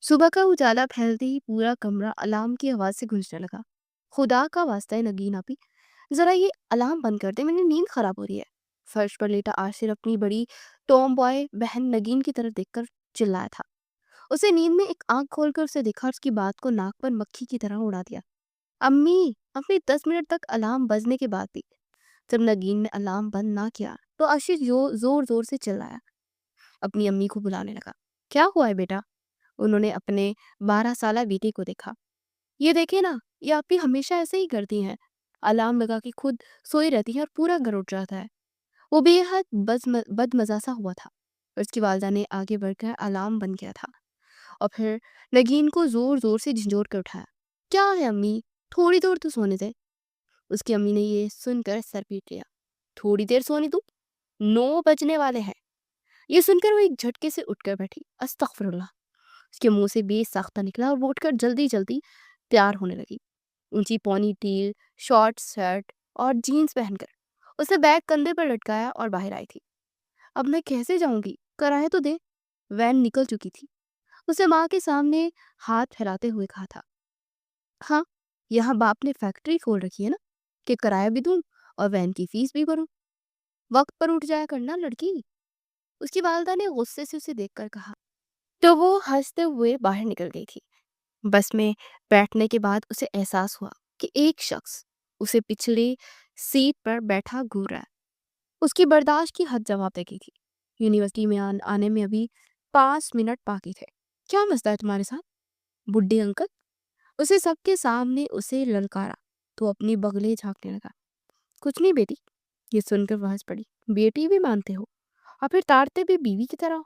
صبح کا اجالا پھیلتے ہی پورا کمرہ الارم کی آواز سے گونجنے لگا۔ خدا کا واسطہ ہے نگین آپی، ذرا یہ الارم بند کر دے، میری نیند خراب ہو رہی ہے۔ فرش پر لیٹا آصر اپنی بڑی ٹام بوائے بہن نگین کی طرف دیکھ کر چلایا تھا۔ اسے نیند میں ایک آنکھ کھول کر اسے دیکھا اور اس کی بات کو ناک پر مکھی کی طرح اڑا دیا۔ امی، اپنی 10 منٹ تک الارم بجنے کے بعد بھی جب نگین نے الارم بند نہ کیا تو آشش زور زور سے چلایا، اپنی امی کو بلانے لگا۔ کیا ہوا ہے بیٹا؟ انہوں نے اپنے 12 سالہ بیٹی کو دیکھا۔ یہ دیکھیں نا، یہ آپ بھی ہمیشہ ایسے ہی کرتی ہیں، الارم لگا کے خود سوئی رہتی ہیں اور پورا گھر اٹھ جاتا ہے۔ وہ بے حد بد مزہ سا ہوا تھا۔ اس کی والدہ نے آگے بڑھ کر الارم بند کیا تھا اور پھر نگین کو زور زور سے جھنجھوڑ کر اٹھایا۔ کیا ہے امی، تھوڑی دیر تو سونے دے۔ اس کی امی نے یہ سن کر سر پیٹ لیا۔ تھوڑی دیر سونی تم؟ 9 بجنے والے ہیں۔ یہ سن کر وہ ایک جھٹکے سے اٹھ کر بیٹھی۔ استغفر اللہ۔ اس کے منہ سے بے ساختہ نکلا اور وہ اٹھ کر جلدی جلدی تیار ہونے لگی۔ اونچی پونی ٹیل، شارٹ شرٹ اور جینز پہن کر اسے بیگ کندھے پر لٹکایا اور باہر آئی تھی۔ اب میں کیسے جاؤں گی؟ کرایہ تو دے۔ وین نکل چکی تھی۔ اسے ماں کے سامنے ہاتھ پھیلاتے ہوئے کہا تھا۔ ہاں، یہاں باپ نے فیکٹری کھول رکھی ہے نا، کہ کرایہ بھی دوں اور وین کی فیس بھی بھروں۔ وقت پر اٹھ جایا کرنا لڑکی، اس کی والدہ نے غصے سے اسے دیکھ کر کہا۔ تو وہ ہنستے ہوئے باہر نکل گئی تھی۔ بس میں بیٹھنے کے بعد اسے احساس ہوا کہ ایک شخص اسے پچھلے سیٹ پر بیٹھا گھور رہا ہے۔ اس کی برداشت کی حد جواب دے گئی تھی۔ یونیورسٹی میں آنے میں ابھی 5 منٹ باقی تھے۔ کیا مسئلہ ہے تمہارے ساتھ بڈھے انکل؟ اسے سب کے سامنے اسے للکارا تو اپنی بغلیں جھانکنے لگا۔ کچھ نہیں بیٹی۔ یہ سن کر وہ ہنس پڑی۔ بیٹی بھی مانتے ہو اور پھر تارتے بھی بیوی کی طرح ہو؟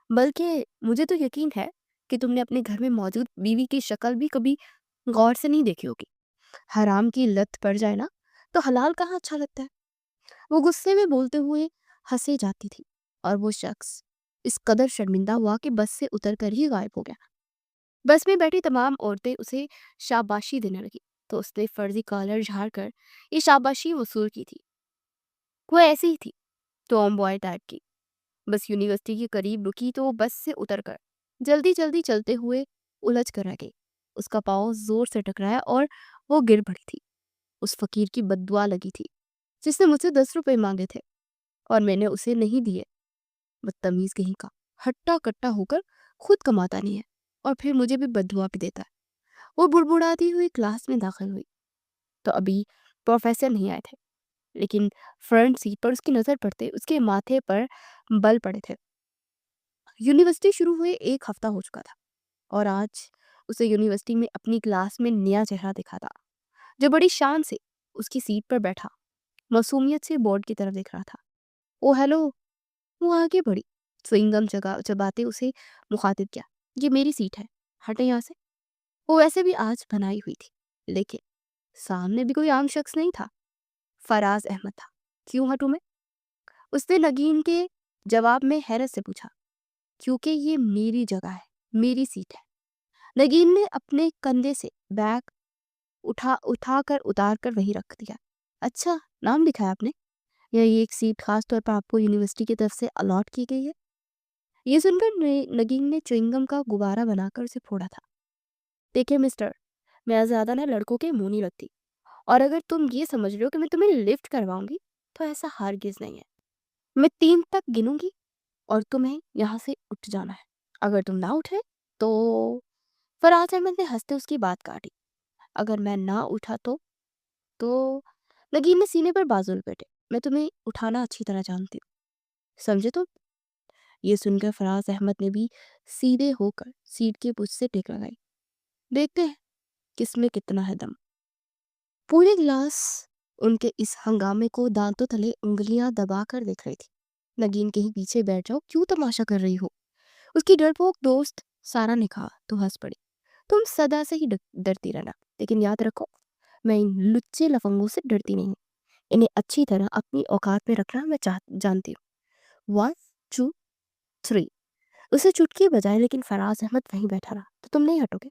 بلکہ مجھے تو یقین ہے کہ تم نے اپنے گھر میں موجود بیوی کی شکل بھی کبھی غور سے نہیں دیکھی ہوگی۔ حرام کی لت پڑ جائے نا تو حلال کہاں اچھا لگتا ہے۔ وہ غصے میں بولتے ہوئے ہنسے جاتی تھی اور وہ شخص اس قدر شرمندہ ہوا کہ بس سے اتر کر ہی غائب ہو گیا۔ بس میں بیٹھی تمام عورتیں اسے شاباشی دینے لگی تو اس نے فرضی کالر جھاڑ کر یہ شاباشی وصول کی تھی۔ وہ ایسی ہی تھی، ٹام بوائے ٹائپ کی۔ بس یونیورسٹی کے قریب رکی تو وہ بس سے اتر کر جلدی جلدی چلتے ہوئے الجھ کر رہ گئی۔ اس کا پاؤں زور سے ٹکرایا اور وہ گر پڑی تھی۔ اس فقیر کی بد دعا لگی تھی جس نے مجھ سے 10 روپے مانگے تھے اور میں نے اسے نہیں دیے۔ بدتمیز کہیں کا، ہٹا کٹا ہو کر خود کماتا نہیں ہے اور پھر مجھے بھی بد دعا بھی دیتا ہے۔ وہ بڑبڑاتی ہوئی کلاس میں داخل ہوئی تو ابھی پروفیسر نہیں آئے تھے، لیکن فرنٹ سیٹ پر اس کی نظر پڑتے اس کے ماتھے پر بل پڑے تھے۔ یونیورسٹی شروع ہوئے 1 ہفتہ ہو چکا تھا اور آج اسے یونیورسٹی میں اپنی کلاس میں نیا چہرہ دکھا تھا جو بڑی شان سے اس کی سیٹ پر بیٹھا معصومیت سے بورڈ کی طرف دیکھ رہا تھا۔ او ہیلو۔ وہ آگے بڑھی، چوئنگم چباتے اسے مخاطب کیا۔ یہ میری سیٹ ہے، ہٹیں یہاں سے۔ وہ ویسے بھی آج بنائی ہوئی تھی، لیکن سامنے بھی کوئی عام شخص نہیں تھا، فراز احمد تھا۔ کیوں ہٹوں میں؟ اس نے نگین کے جواب میں حیرت سے پوچھا۔ کیونکہ یہ میری جگہ ہے، میری سیٹ ہے۔ نگین نے اپنے کندھے سے بیگ اٹھا کر اتار کر وہیں رکھ دیا۔ اچھا، نام لکھا ہے آپ نے؟ یا یہ ایک سیٹ خاص طور پر آپ کو یونیورسٹی کی طرف سے الاٹ کی گئی ہے؟ یہ سن کر نگین نے چوئنگم کا غبارہ بنا کر اسے پھوڑا تھا۔ دیکھیں مسٹر، میں زیادہ نہ لڑکوں کے منہ نہیں لگتی، اور اگر تم یہ سمجھ رہے ہو کہ میں تمہیں لفٹ کرواؤں گی تو ایسا ہرگز نہیں ہے۔ میں 3 تک گنوں گی اور تمہیں یہاں سے اٹھ جانا ہے۔ اگر تم نہ اٹھے تو… فراز احمد نے ہنستے اس کی بات کاٹی۔ اگر میں نہ اٹھا تو… نگین نے سینے پر بازو لپیٹے۔ میں تمہیں اٹھانا اچھی طرح جانتی ہوں، سمجھے تم؟ یہ سن کر فراز احمد نے بھی سیدھے ہو کر سیٹ کے پشت سے ٹیک لگائی۔ دیکھتے ہیں کس میں کتنا ہے دم۔ پورے کلاس ان کے اس ہنگامے کو دانتوں تلے انگلیاں دبا کر دیکھ رہی تھی۔ نگین کہیں پیچھے بیٹھ جاؤ، کیوں تماشا کر رہی ہو؟ اس کی ڈرپوک دوست سارا نے کہا تو ہنس پڑی۔ تم سدا سے ہی ڈرتی رہنا، لیکن یاد رکھو میں ان لچے لفنگوں سے ڈرتی نہیں ہوں۔ انہیں اچھی طرح اپنی اوقات میں رکھنا میں جانتی ہوں۔ 1 2 3۔ اسے چٹکی بجائے، لیکن فراز احمد وہیں بیٹھا رہا۔ تو تم نہیں ہٹو گے؟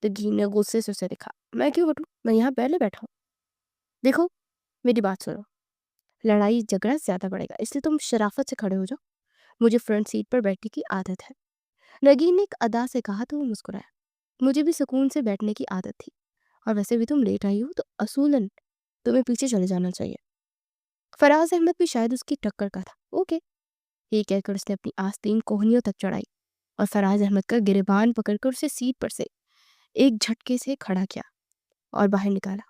نگین نے غصے سے اسے دکھا۔ میں کیوں ہٹوں؟ میں یہاں پہلے بیٹھا ہوں۔ دیکھو میری بات سنو، لڑائی جھگڑا زیادہ بڑھے گا، اس لیے تم شرافت سے کھڑے ہو جاؤ۔ مجھے فرنٹ سیٹ پر بیٹھنے کی عادت ہے۔ नगीन ने एक अदा से कहा तो वो मुस्कुराया। मुझे भी सुकून से बैठने की आदत थी, और वैसे भी तुम लेट आई हो तो असूलन तुम्हें पीछे चले जाना चाहिए। फराज अहमद भी शायद उसकी टक्कर का था। ओके, ये कहकर उसने अपनी आस्तीन कोहनियों तक चढ़ाई और फराज अहमद का गिरेबान पकड़कर उसे सीट पर से एक झटके से खड़ा किया और बाहर निकाला।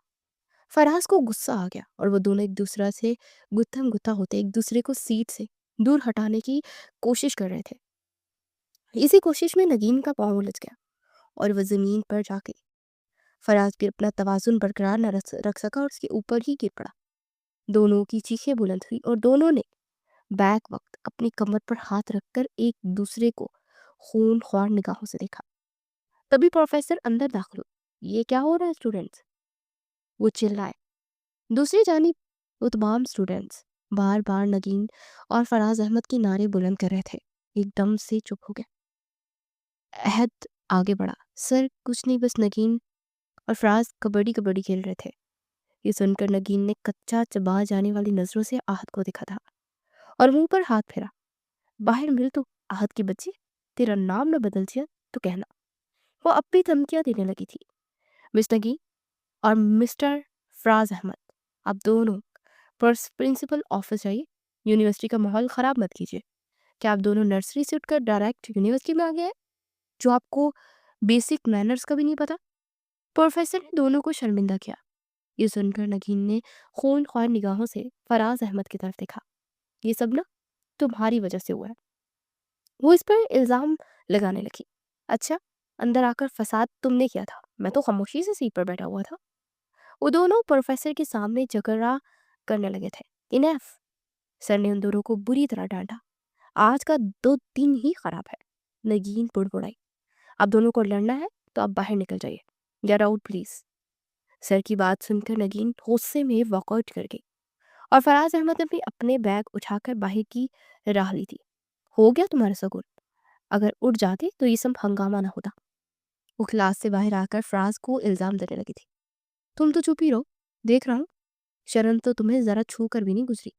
फराज को गुस्सा आ गया और वो दोनों एक दूसरा से गुत्थम गुत्था होते एक दूसरे को सीट से दूर हटाने की कोशिश कर रहे थे। इसी कोशिश में नगीन का पाँव उलझ गया और वह जमीन पर जा गिरी। फराज भी अपना तवाजुन बरकरार न रख सका और उसके ऊपर ही गिर पड़ा। दोनों की चीखें बुलंद हुई और दोनों ने बैक वक्त अपनी कमर पर हाथ रखकर एक दूसरे को खून ख्वार निगाहों से देखा। तभी प्रोफेसर अंदर दाखिल हुए। ये क्या हो रहा है स्टूडेंट्स, वो चिल्लाए। दूसरी जानिब वो तमाम स्टूडेंट्स बार बार नगीन और फराज अहमद के नारे बुलंद कर रहे थे। एकदम से चुप हो गया। अहद आगे बढ़ा। सर कुछ नहीं, बस नगीन और फराज कबड्डी कबड्डी खेल रहे थे। ये सुनकर नगीन ने कच्चा चबा जाने वाली नजरों से आहत को देखा था और मुंह पर हाथ फेरा। बाहर मिल तो आहत की बच्ची, तेरा नाम न बदल दिया तो कहना। वो अब भी धमकियां देने लगी थी। मिस नगीन और मिस्टर फराज अहमद, आप दोनों प्रिंसिपल ऑफिस जाइए। यूनिवर्सिटी का माहौल ख़राब मत कीजिए। क्या आप दोनों नर्सरी से उठकर डायरेक्ट यूनिवर्सिटी में आ गए हैं, जो आपको बेसिक मैनर्स का भी नहीं पता? प्रोफेसर ने दोनों को शर्मिंदा किया। ये सुनकर नगीन ने खून ख्वार निगाहों से फराज अहमद की तरफ देखा। ये सब ना तुम्हारी वजह से हुआ है। वो इस पर इल्ज़ाम लगाने लगी। अच्छा, अंदर आकर फसाद तुमने किया था, मैं तो खामोशी से सीट पर बैठा हुआ था। वो दोनों प्रोफेसर के सामने झगड़ा करने लगे थे। इनफ, सर ने उन दोनों को बुरी तरह डांटा। आज का दो दिन ही खराब है। नगीन बुड़बुड़ाई। आप दोनों को लड़ना है तो आप बाहर निकल जाइए। Get out please. सर की बात सुनकर नगीन गुस्से में वॉकआउट कर गई और फराज अहमद ने भी अपने बैग उठाकर बाहर की राह ली थी। हो गया तुम्हारा सगुन, अगर उठ जाते तो ये सब हंगामा ना होता। वो क्लास से बाहर आकर फराज को इल्जाम देने लगी थी। तुम तो चुप ही रहो, देख रहा हूँ। शर्म तो तुम्हें जरा छू कर भी नहीं गुजरी।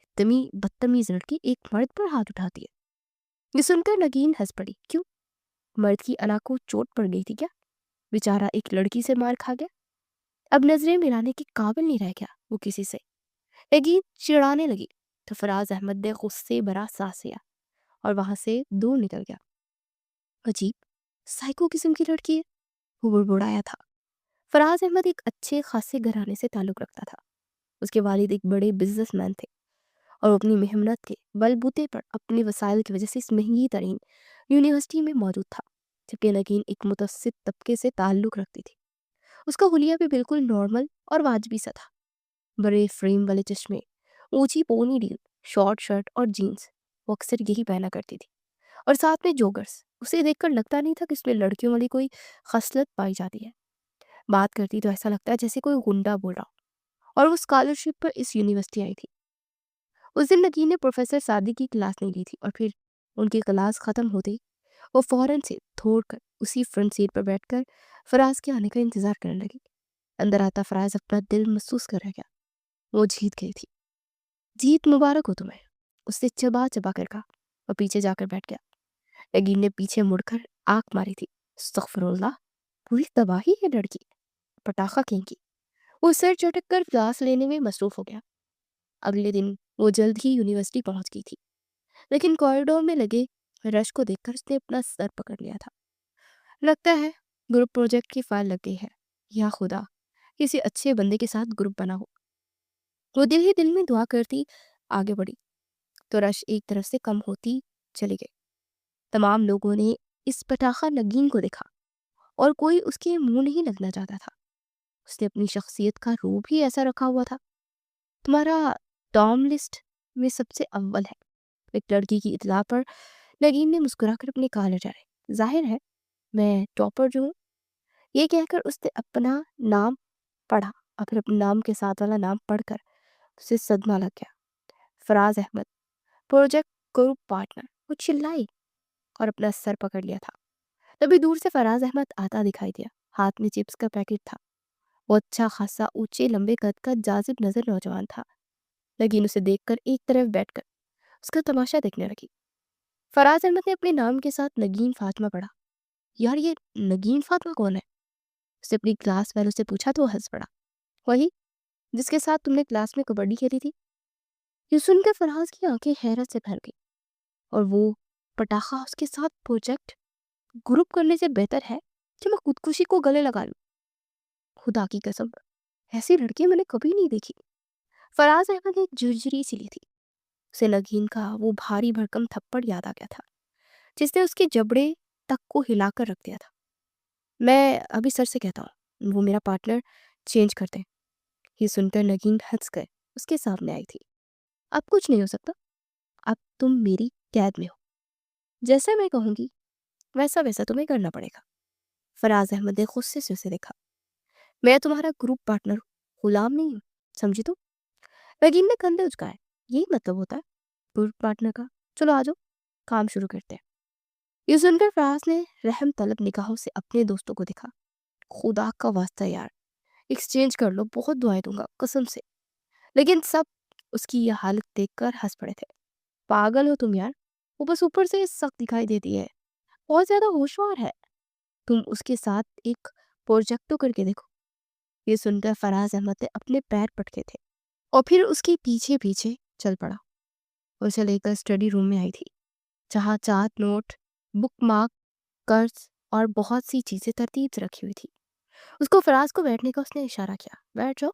इतनी बदतमीज लड़की एक मर्द पर हाथ उठाती है। ये सुनकर नगीन हंस पड़ी। क्यों, मर्द की अना को चोट पड़ गई थी क्या? बेचारा एक लड़की से मार खा गया, अब नजरें मिलाने के काबिल नहीं रह गया वो किसी से। नगीन चिढ़ाने लगी तो फराज अहमद ने गुस्से भरा सांस लिया और वहां से दूर निकल गया। अजीब साइको किस्म की लड़की है, वो बुड़बुड़ाया था। फराज अहमद एक अच्छे खासे घराने से ताल्लुक रखता था। उसके वालिद एक बड़े बिजनेसमैन थे और वो अपनी मेहनत के बलबूते पर अपने वसाइल की वजह से इस महंगी तरीन यूनिवर्सिटी में मौजूद था। जबकि नगीन एक मुतवस्सित तबके से ताल्लुक रखती थी। उसका हुलिया भी बिल्कुल नॉर्मल और वाजबी सा था। बड़े फ्रेम वाले चश्मे, ऊंची पोनी डील, शॉर्ट शर्ट और जीन्स, वो अक्सर यही पहना करती थी। और साथ में जोगर्स। उसे देखकर लगता नहीं था कि उसमें लड़कियों वाली कोई खसलत पाई जाती है। बात करती तो ऐसा लगता है जैसे कोई गुंडा बोल रहा हो। और वो स्कॉलरशिप पर इस यूनिवर्सिटी आई थी। उस दिन नगीन ने प्रोफेसर सादी की क्लास नहीं ली थी और फिर उनकी क्लास ख़त्म होते ही वो फौरन से दौड़कर उसी फ्रंट सीट पर बैठकर फराज के आने का इंतज़ार करने लगी। अंदर आता फराज अपना दिल महसूस कर रह गया। वो जीत गई थी। जीत मुबारक हो तुम्हें, उससे चबा चबा कर कहा और पीछे जाकर बैठ गया। नगीन ने पीछे मुड़कर आंख मारी थी। अस्तगफिरुल्लाह, पूरी तबाही है लड़की, पटाखा कहेंगी। वो सिर चटक कर क्लास लेने में मसरूफ हो गया। अगले दिन वो जल्द ही यूनिवर्सिटी पहुंच गई थी, लेकिन कॉरिडोर में लगे रश को देखकर उसने अपना सर पकड़ लिया था। लगता है ग्रुप प्रोजेक्ट की फाइल लग गई है। या खुदा, किसी अच्छे बंदे के साथ ग्रुप बना हो। वो दिल ही दिल में दुआ करती आगे बढ़ी तो रश एक तरफ से कम होती चली गई। तमाम लोगों ने इस पटाखा नगीन को देखा और कोई उसके मुंह नहीं लगना चाहता था। उसने अपनी शख्सियत का रूप ही ऐसा रखा हुआ था। तुम्हारा टॉम लिस्ट में सबसे अव्वल है, एक लड़की की इतला पर नगीन ने मुस्कुराकर अपने कान उजाड़े। जाहिर है मैं टॉपर जो हूँ। ये कहकर उसने अपना नाम पढ़ा और फिर अपने नाम के साथ वाला नाम पढ़कर उसे सदमा लग गया। Faraz Ahmad, project group partner. वो चिल्लाई और अपना सर पकड़ लिया था। तभी दूर से फराज अहमद आता दिखाई दिया। हाथ में चिप्स का पैकेट था। वो अच्छा खासा ऊंचे लंबे कद का जाजिब नजर नौजवान था। नगीन उसे देखकर एक तरफ बैठकर उसका तमाशा देखने लगी। फराज अहमद ने अपने नाम के साथ नगीन फातिमा पढ़ा। यार ये नगीन फातिमा कौन है? उसने अपनी क्लास वालों से पूछा तो वो हंस पड़ा। वही जिसके साथ तुमने क्लास में कबड्डी खेली थी। ये सुनकर फराज की आंखें हैरत से भर गई। और वो पटाखा उसके साथ प्रोजेक्ट ग्रुप करने से बेहतर है कि मैं खुदकुशी को गले लगा लूं। खुदा की कसम, ऐसी लड़की मैंने कभी नहीं देखी। फराज अहमद एक झुरझुरी सी ली थी। उसे नगीन का वो भारी भरकम थप्पड़ याद आ गया था जिसने उसके जबड़े तक को हिलाकर रख दिया था। मैं अभी सर से कहता हूँ वो मेरा पार्टनर चेंज करते हैं। ये सुनकर नगीन हंस कर उसके सामने आई थी। अब कुछ नहीं हो सकता, अब तुम मेरी कैद में हो। जैसा मैं कहूंगी वैसा वैसा तुम्हें करना पड़ेगा। फराज अहमद ने गुस्से से उसे देखा। मैं तुम्हारा ग्रुप पार्टनर हूँ, गुलाम नहीं हूँ, समझी तुम? नगीन ने कंधे उचकाए। यही मतलब होता है ग्रुप पार्टनर का। चलो आ जाओ, काम शुरू करते हैं। ये सुनकर फराज ने रहम तलब निगाहों से अपने दोस्तों को देखा। खुदा का वास्ता यार, एक्सचेंज कर लो, बहुत दुआएं दूंगा कसम से। लेकिन सब उसकी यह हालत देखकर हंस पड़े थे। पागल हो तुम यार, वो बस ऊपर से सख्त दिखाई देती है, बहुत ज्यादा होशयार है। तुम उसके साथ एक प्रोजेक्ट तो करके देखो। ये सुनकर फराज अहमद ने अपने पैर पटके थे और फिर उसके पीछे पीछे चल पड़ा। उसे लेकर स्टडी रूम में आई थी जहाँ चार्ट, नोट, बुक मार्क, कर्ज और बहुत सी चीजें तरतीब से रखी हुई थी। उसको फराज को बैठने का उसने इशारा किया। बैठ जाओ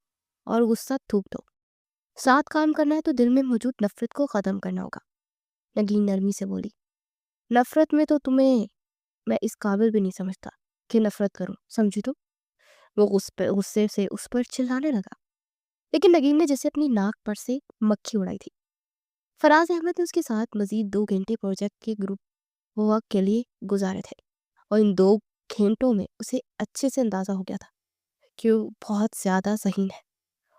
और गुस्सा थूक दो। साथ काम करना है तो दिल में मौजूद नफरत को खत्म करना होगा। नगीन नरमी से बोली। नफरत में तो तुम्हें मैं इस काबिल भी नहीं समझता कि नफरत करूं, समझी तो? वो गुस्से से उस पर चिल्लाने लगा। लेकिन नगीन ने जैसे अपनी नाक पर से मक्खी उड़ाई थी। फराज अहमद ने उसके साथ मजीद 2 घंटे प्रोजेक्ट के ग्रुप वर्क के लिए गुजारे थे और इन 2 घंटों में उसे अच्छे से अंदाजा हो गया था कि वो बहुत ज्यादा ज़हीन है।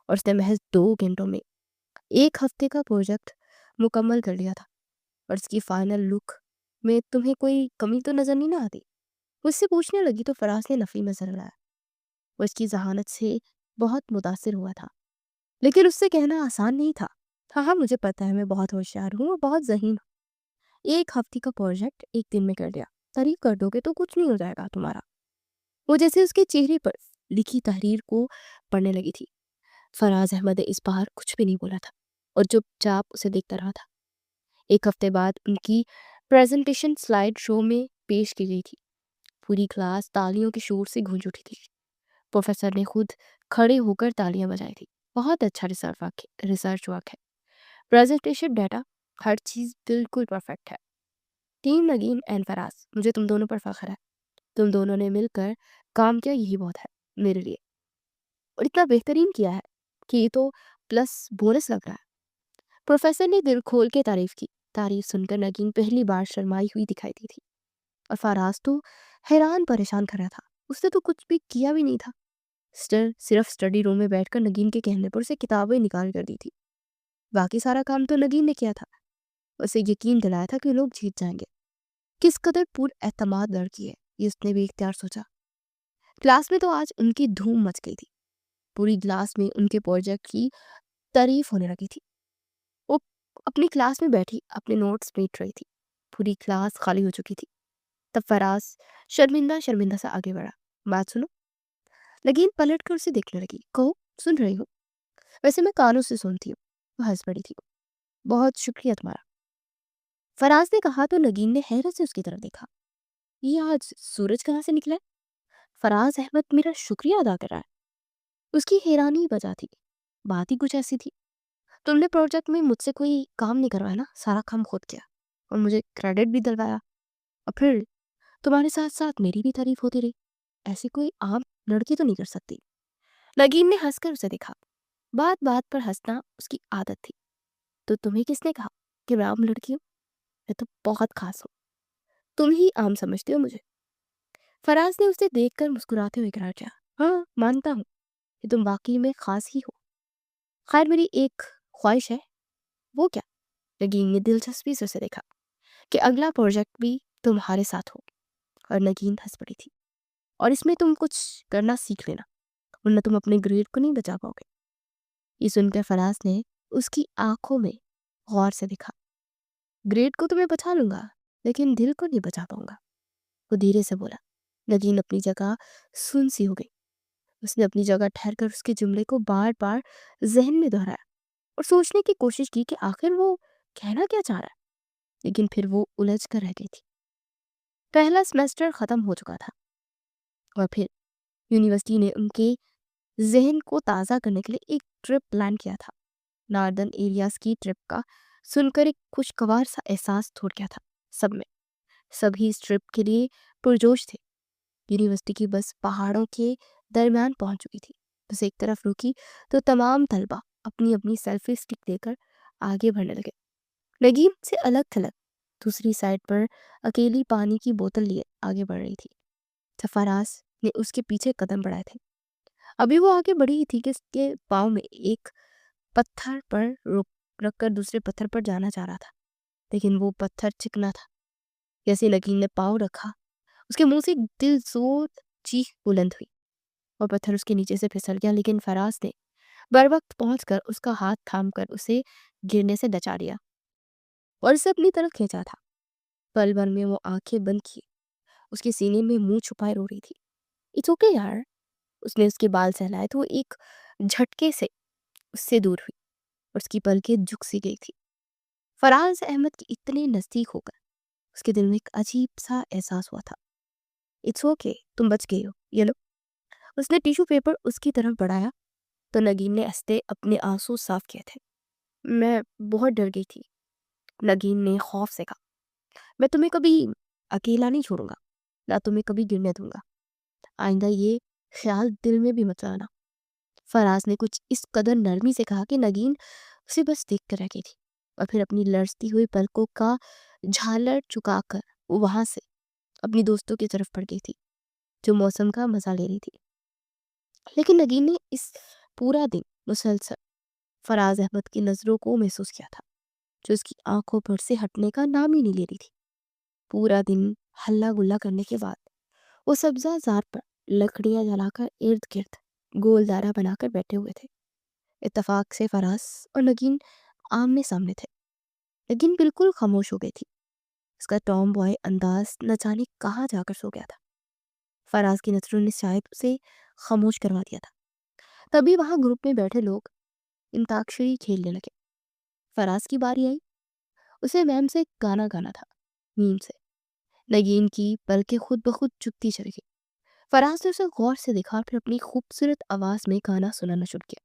और उसने महज 2 घंटों में 1 हफ्ते का प्रोजेक्ट मुकम्मल कर लिया था। और इसकी फाइनल लुक में तुम्हें कोई कमी तो नजर नहीं ना आती? मुझसे पूछने लगी तो फराज ने नफी में सर हिलाया। वो इसकी जहानत से बहुत मुतासिर हुआ था, लेकिन उससे कहना आसान नहीं था। हाँ हाँ, मुझे पता है, मैं बहुत होशियार हूँ और बहुत ज़हीन हूँ। 1 हफ्ते का प्रोजेक्ट 1 दिन में कर लिया, तारीफ कर दोगे तो कुछ नहीं हो जाएगा तुम्हारा। वो जैसे उसके चेहरे पर लिखी तहरीर को पढ़ने लगी थी। फराज अहमद इस बार कुछ भी नहीं बोला था और चुपचाप उसे देखता रहा था। 1 हफ्ते बाद उनकी प्रेजेंटेशन स्लाइड शो में पेश की गई थी। पूरी क्लास तालियों के शोर से गूंज उठी थी। प्रोफेसर ने खुद खड़े होकर तालियां बजाई थी। बहुत अच्छा रिसर्च वर्क है, प्रेजेंटेशन, डाटा, हर चीज़ बिल्कुल परफेक्ट है। टीम नगीन एंड फराज, मुझे तुम दोनों पर फख्र है। तुम दोनों ने मिलकर काम किया, यही बहुत है मेरे लिए। और इतना बेहतरीन किया है कि ये तो प्लस बोनस लग रहा है। प्रोफेसर ने दिल खोल के तारीफ की। तारीफ सुनकर नगीन पहली बार शर्माई हुई दिखाई दी थी और फराज तो हैरान परेशान कर रहा था। उसने तो कुछ भी किया भी नहीं था। सिर्फ स्टडी रूम में बैठकर नगीन के कहने पर उसे किताबें निकाल कर दी थी। बाकी सारा काम तो नगीन ने किया था। उसे यकीन दिलाया था कि लोग जीत जाएंगे। किस कदर पूर्ण एतमाद लड़की है, ये उसने भी इख्तियार सोचा। क्लास में तो आज उनकी धूम मच गई थी। पूरी क्लास में उनके प्रोजेक्ट की तारीफ होने लगी थी। वो अपनी क्लास में बैठी अपने नोट्स पेट रही थी। पूरी क्लास खाली हो चुकी थी। तब फराज शर्मिंदा शर्मिंदा सा आगे बढ़ा। बात सुनो। नगीन पलट कर उसे देखने लगी। कहो, सुन रही हूँ। वैसे मैं कानों से सुनती हूँ। वो हंस पड़ी थी। बहुत शुक्रिया तुम्हारा, फराज ने कहा तो नगीन ने हैरत से उसकी तरफ देखा। ये आज सूरज कहाँ से निकला है? फराज अहमद मेरा शुक्रिया अदा कर रहा है। उसकी हैरानी बजा थी। बात ही कुछ ऐसी थी। तुमने प्रोजेक्ट में मुझसे कोई काम नहीं करवाया ना, सारा काम खुद किया और मुझे क्रेडिट भी दिलवाया। और फिर तुम्हारे साथ साथ मेरी भी तारीफ होती रही। ऐसी कोई आम लड़की तो नहीं कर सकती। नगीन ने हंसकर उसे देखा। बात बात पर हंसना उसकी आदत थी। तो तुम्हें किसने कहा कि मैं आम लड़की हूँ? मैं तो बहुत खास हूँ। तुम ही आम समझते हो मुझे। फराज ने उसे देखकर मुस्कुराते हुए इकरार किया। हाँ, मानता हूँ कि तुम वाकई में खास ही हो। खैर, मेरी एक ख्वाहिश है। वो क्या? नगीन ने दिलचस्पी से उसे देखा। कि अगला प्रोजेक्ट भी तुम्हारे साथ हो। और नगीन हंस पड़ी थी। और इसमें तुम कुछ करना सीख लेना, वरना तुम अपने ग्रेड को नहीं बचा पाओगे। ये सुनकर फराज ने उसकी आंखों में गौर से देखा। ग्रेड को तो मैं बचा लूंगा, लेकिन दिल को नहीं बचा पाऊंगा, वो धीरे से बोला। नगीन अपनी जगह सुन सी हो गई। उसने अपनी जगह ठहर कर उसके जुमले को बार बार जहन में दोहराया और सोचने की कोशिश की कि आखिर वो कहना क्या चाह रहा है, लेकिन फिर वो उलझ कर रह गई थी। पहला सेमेस्टर खत्म हो चुका था और फिर यूनिवर्सिटी ने उनके जहन को ताज़ा करने के लिए एक ट्रिप प्लान किया था। नॉर्दर्न एरियाज की ट्रिप का सुनकर एक खुशगवार सा एहसास छोड़ गया था सब में। सभी इस ट्रिप के लिए पुरजोश थे। यूनिवर्सिटी की बस पहाड़ों के दरमियान पहुंच चुकी थी। बस एक तरफ रुकी तो तमाम तलबा अपनी अपनी सेल्फी स्टिक लेकर आगे बढ़ने लगे। नगीन से अलग थलग दूसरी साइड पर अकेली पानी की बोतल लिए आगे बढ़ रही थी। सफाराज ने उसके पीछे कदम बढ़ाए थे। अभी वो आगे बढ़ी ही थी कि उसके पाँव में एक पत्थर पर रुक रखकर दूसरे पत्थर पर जाना चाह रहा था, लेकिन वो पत्थर चिकना था। जैसे नगीन ने पाँव रखा, उसके मुंह से एक दिलजोर चीख बुलंद हुई और पत्थर उसके नीचे से फिसल गया। लेकिन फराज ने बर वक्त पहुंचकर उसका हाथ थामकर उसे गिरने से बचा लिया और उसे अपनी तरफ खींचा था। पल भर में वो आंखें बंद की, उसके सीने में मुंह छुपाए रो रही थी। इट्स ओके यार। उसने उसके बाल सहलाए तो वो एक झटके से उससे दूर हुई और उसकी पलकें झुक सी गई थी। फराज अहमद के इतने नजदीक होकर उसके दिल में एक अजीब सा एहसास हुआ था। इट्स ओके, तुम बच गई हो, ये लो। उसने टिश्यू पेपर उसकी तरफ बढ़ाया तो नगीन ने हंसते अपने आंसू साफ किए थे। मैं बहुत डर गई थी, नगीन ने खौफ से कहा। मैं तुम्हें कभी अकेला नहीं छोड़ूंगा, ना तुम्हें कभी गिरने दूंगा। आइंदा ये ख्याल दिल में भी मत लाना। फराज ने कुछ इस कदर नरमी से कहा कि नगीन उसे बस देख कर रह गई थी और फिर अपनी लड़ती हुई पलकों का झालर चुकाकर वो वहां से अपनी दोस्तों की तरफ बढ़ गई थी जो मौसम का मजा ले रही थी। लेकिन नगीन ने इस पूरा दिन मुसलसल फराज अहमद की नजरों को महसूस किया था, जो उसकी आंखों पर से हटने का नाम ही नहीं ले रही थी। पूरा दिन हल्ला गुल्ला करने के बाद वो सब्जा जार पर लकड़ियां जलाकर इर्द गिर्द गोल दायरा बनाकर बैठे हुए थे। इत्तेफाक से फराज और नगीन आमने सामने थे। नगीन बिल्कुल खामोश हो गई थी। उसका टॉम बॉय अंदाज न जाने कहाँ जाकर सो गया था। फराज की नजरों ने शायद उसे खामोश करवा दिया था। तभी वहां ग्रुप में बैठे लोग अंताक्षरी खेलने लगे। फराज की बारी आई। उसे मैम से एक गाना गाना था, मीम से। नगीन की पलकें खुद ब खुद चुपती चली गई। फराज ने उसे गौर से देखा और फिर अपनी खूबसूरत आवाज में गाना सुनाना शुरू किया।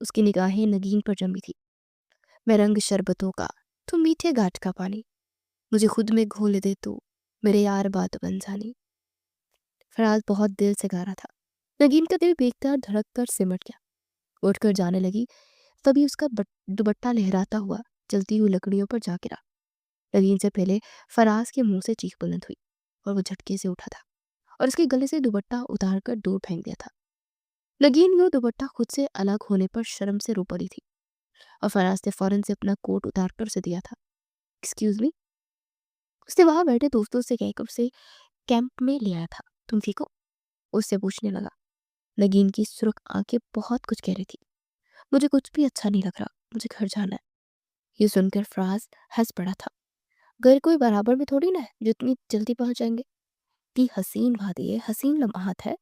उसकी निगाहें नगीन पर जमी थी। मैं रंग शरबतों का, तुम मीठे घाट का पानी, मुझे खुद में घोल दे तू, मेरे यार बात बन जानी। फराज बहुत दिल से गा रहा था। नगीन का दिल बेख्तियार धड़क कर सिमट गया। उठकर जाने लगी, तभी उसका दुपट्टा लहराता हुआ जलती हुई लकड़ियों पर जा गिरा। नगीन से पहले फराज के मुंह से चीख बुलंद हुई और वो झटके से उठा था और उसके गले से दुपट्टा उतार कर दूर फेंक दिया था। नगीन वो दुपट्टा खुद से अलग होने पर शर्म से रो पड़ी थी और फराज ने फौरन से अपना कोट उतार कर उसे दिया था। Excuse me. उसने वहां बैठे दोस्तों से कहकर उसे कैंप में ले आया था। तुम ठीक हो? उससे पूछने लगा। नगीन की सुर्ख आंखें बहुत कुछ कह रही थी। मुझे कुछ भी अच्छा नहीं लग रहा, मुझे घर जाना है। ये सुनकर फराज हंस पड़ा था। घर कोई बराबर में थोड़ी ना है जो इतनी जल्दी पहुंच जाएंगे। इतनी हसीन वादी है, हसीन लम्हात है,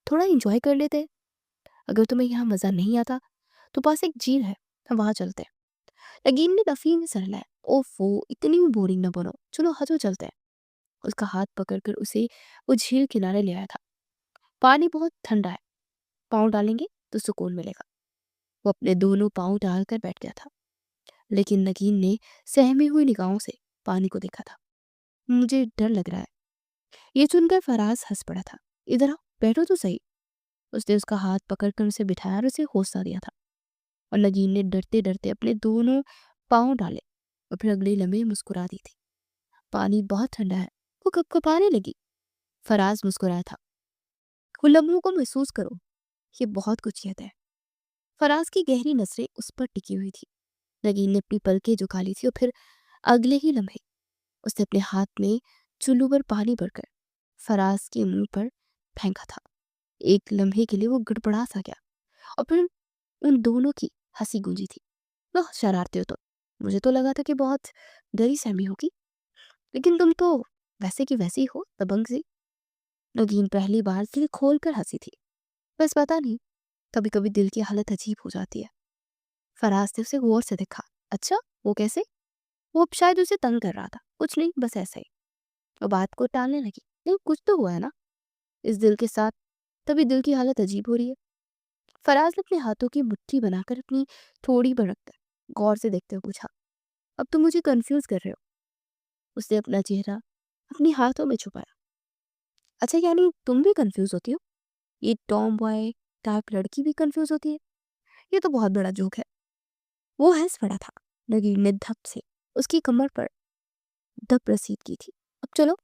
थोड़ा एंजॉय कर लेते हैं। अगर तुम्हें यहाँ मजा नहीं आता तो पास एक झील है, हम वहां चलते हैं। नगीन ने तफीम में सर लाया। ओफो, इतनी भी बोरिंग ना बनो, चलो हजो चलते हैं। उसका हाथ पकड़कर उसे वो झील किनारे ले आया था। पानी बहुत ठंडा है, पाँव डालेंगे तो सुकून मिलेगा। वो अपने दोनों पाँव डालकर बैठ गया था। लेकिन नगीन ने सहमी हुई निगाहों से पानी को देखा था। मुझे डर लग रहा है। ये सुनकर फराज हंस पड़ा था। इधर आओ, बैठो तो सही। उसने उसका हाथ पकड़कर उसे बिठाया और उसे हौसला दिया था। और नगीन ने डरते डरते अपने दोनों पाँव डाले और फिर अगले लम्हे मुस्कुरा दी थी। पानी बहुत ठंडा है, वो कपकपाने लगी। फराज मुस्कुराया था। उन लम्हों को महसूस करो, ये बहुत कुछ कहता है। फराज की गहरी नजरें उस पर टिकी हुई थी। नगीन ने अपनी पलकें झुका ली थी और फिर अगले ही लम्हे उसने अपने हाथ में चुल्लू पर पानी भरकर फराज के मुंह पर फेंका था। एक लम्हे के लिए वो गड़बड़ा सा गया और फिर उन दोनों की हंसी गूंजी थी। बहुत शरारते हो तो, मुझे तो लगा था कि बहुत डरी सहमी होगी। लेकिन तुम तो वैसे की वैसी हो, दबंग सी। नगीन पहली बार दिल खोल कर हंसी थी। बस पता नहीं, कभी कभी दिल की हालत अजीब हो जाती है। फराज ने उसे गौर से देखा। अच्छा, वो कैसे? वो अब शायद उसे तंग कर रहा था। कुछ नहीं, बस ऐसे ही। वो बात को टालने लगी। नहीं, कुछ तो हुआ है ना इस दिल के साथ, तभी दिल की हालत अजीब हो रही है। फराज ने अपने हाथों की मुट्ठी बनाकर अपनी थोड़ी पर रखकर गौर से देखते हुए पूछा, अब तुम मुझे कंफ्यूज कर रहे हो? उसने अपना चेहरा अपने हाथों में छुपाया। अच्छा, यानी तुम भी कंफ्यूज होती हो? ये टॉम बॉय टाइप लड़की भी कंफ्यूज होती है? ये तो बहुत बड़ा जोक है। वो हंस पड़ा था। नगीन ने धप से उसकी कमर पर धप रसीद की थी। अब चलो,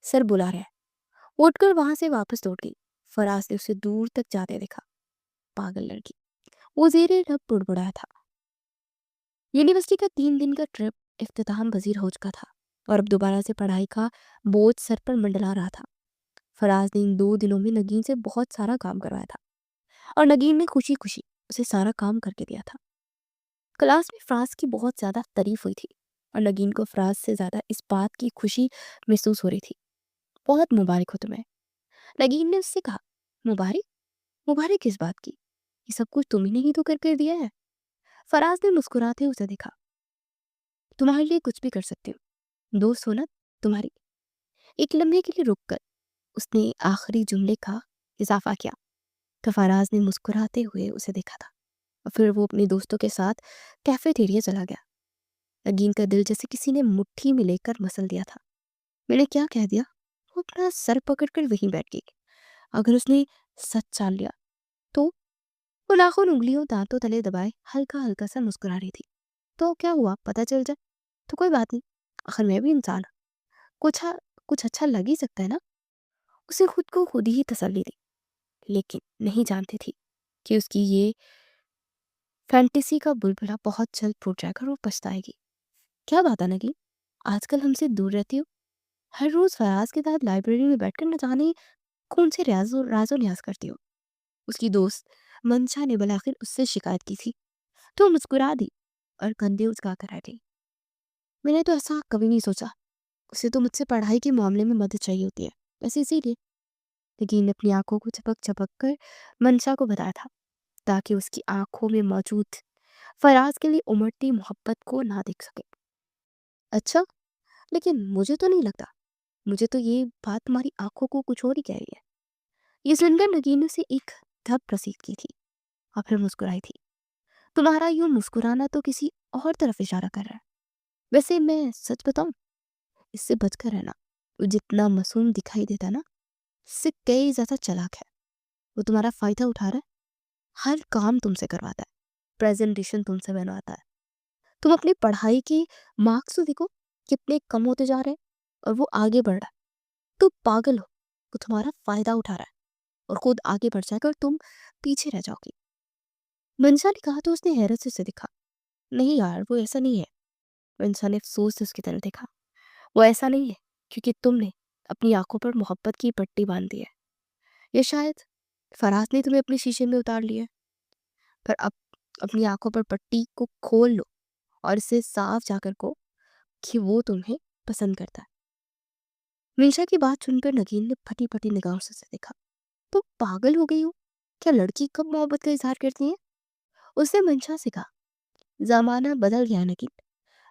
सर बुला रहे हैं। वो उठकर वहां से वापस लौट गई। फराज ने उसे दूर तक जाते देखा। पागल लड़की, वो जेरे रब बुड़बुड़ाया था। यूनिवर्सिटी का 3 दिन का ट्रिप इख्तिताम पजीर हो चुका था और अब दोबारा से पढ़ाई का बोझ सर पर मंडला रहा था। फराज ने इन 2 दिनों में नगीन से बहुत सारा काम करवाया था और नगीन ने खुशी खुशी उसे सारा काम करके दिया था। क्लास में फराज की बहुत ज्यादा तारीफ हुई थी और नगीन को फराज से ज्यादा इस बात की खुशी महसूस हो रही थी। बहुत मुबारक हो तुम्हें, नगीन ने उससे कहा। मुबारक? मुबारक किस बात की? ये सब कुछ तुम ही ने ही तो करके दिया है। फराज ने मुस्कुराते उसे देखा। तुम्हारे लिए कुछ भी कर सकती हूँ, दोस्त हो ना तुम्हारी। एक लम्हे के लिए रुककर उसने आखिरी जुमले का इजाफा किया तो फराज ने मुस्कुराते हुए उसे देखा था और फिर वो अपने दोस्तों के साथ कैफेटेरिया चला गया। नगीन का दिल जैसे किसी ने मुट्ठी में लेकर मसल दिया था। मैंने क्या कह दिया? वो अपना सर पकड़कर वहीं बैठ गई। अगर उसने सच चाल लिया तो? वो नाखून उंगलियों दांतों तले दबाए हल्का हल्का सा मुस्कुरा रही थी। तो क्या हुआ, पता चल जाए तो कोई बात नहीं, आखिर मैं भी इंसान हूं। कुछ कुछ अच्छा लग ही सकता है ना। उसे खुद को खुद ही तसल्ली दी, लेकिन नहीं जानती थी कि उसकी ये फैंटेसी का बुलबुला बहुत जल्द फूट जाएगा और वो पछताएगी। क्या बात है नगी, आजकल हमसे दूर रहती हो? हर रोज फराज के साथ लाइब्रेरी में बैठकर न जाने कौन से राजो न्याज करती हो। उसकी दोस्त मंशा ने बलाखिर उससे शिकायत की थी तो मुस्कुरा दी और कंधे उचका कर रह गई। मैंने तो ऐसा कभी नहीं सोचा। उसे तो मुझसे पढ़ाई के मामले में मदद चाहिए होती है, बस इसीलिए। लेकिन अपनी आंखों को झपक झपक कर मंशा को बताया था ताकि उसकी आंखों में मौजूद फराज के लिए उमड़ती मोहब्बत को ना देख सके। अच्छा, लेकिन मुझे तो नहीं लगता। मुझे तो ये बात तुम्हारी आंखों को कुछ और ही कह रही है। ये सुनकर नगीन ने उसे एक धप रसीद की थी और फिर मुस्कुराई थी। तुम्हारा यूं मुस्कुराना तो किसी और तरफ इशारा कर रहा है। वैसे मैं सच बताऊं, इससे बचकर रहना। वो जितना मासूम दिखाई देता ना, इससे कई ज्यादा चालाक है। वो तुम्हारा फायदा उठा रहा है। हर काम तुमसे करवाता है, प्रेजेंटेशन तुमसे बनवाता है। तुम अपनी पढ़ाई के मार्क्स तो देखो कितने कम होते जा रहे हैं और वो आगे बढ़ रहा है। तुम पागल हो। वो तुम्हारा फायदा उठा रहा है और खुद आगे बढ़ जाएगा और तुम पीछे रह जाओगी। मंशा ने कहा तो उसने हैरत से उसे देखा। नहीं यार, वो ऐसा नहीं है। मंशा ने अफसोस से उसकी तरफ देखा। वो ऐसा नहीं है क्योंकि तुमने अपनी आंखों पर मोहब्बत की पट्टी बांध दी है। ये शायद फराज ने तुम्हें अपने शीशे में उतार लिया है। पर अब अपनी आंखों पर पट्टी को खोल लो और इसे साफ जाकर को कि वो तुम्हें पसंद करता है। मिर्जा की बात सुनकर नगीन ने फटी फटी निगाहों से उसे देखा। तुम पागल हो गई हो? क्या लड़की कब मोहब्बत का इजहार करती है? उसने मंशा से कहा। जमाना बदल गया है नगीन।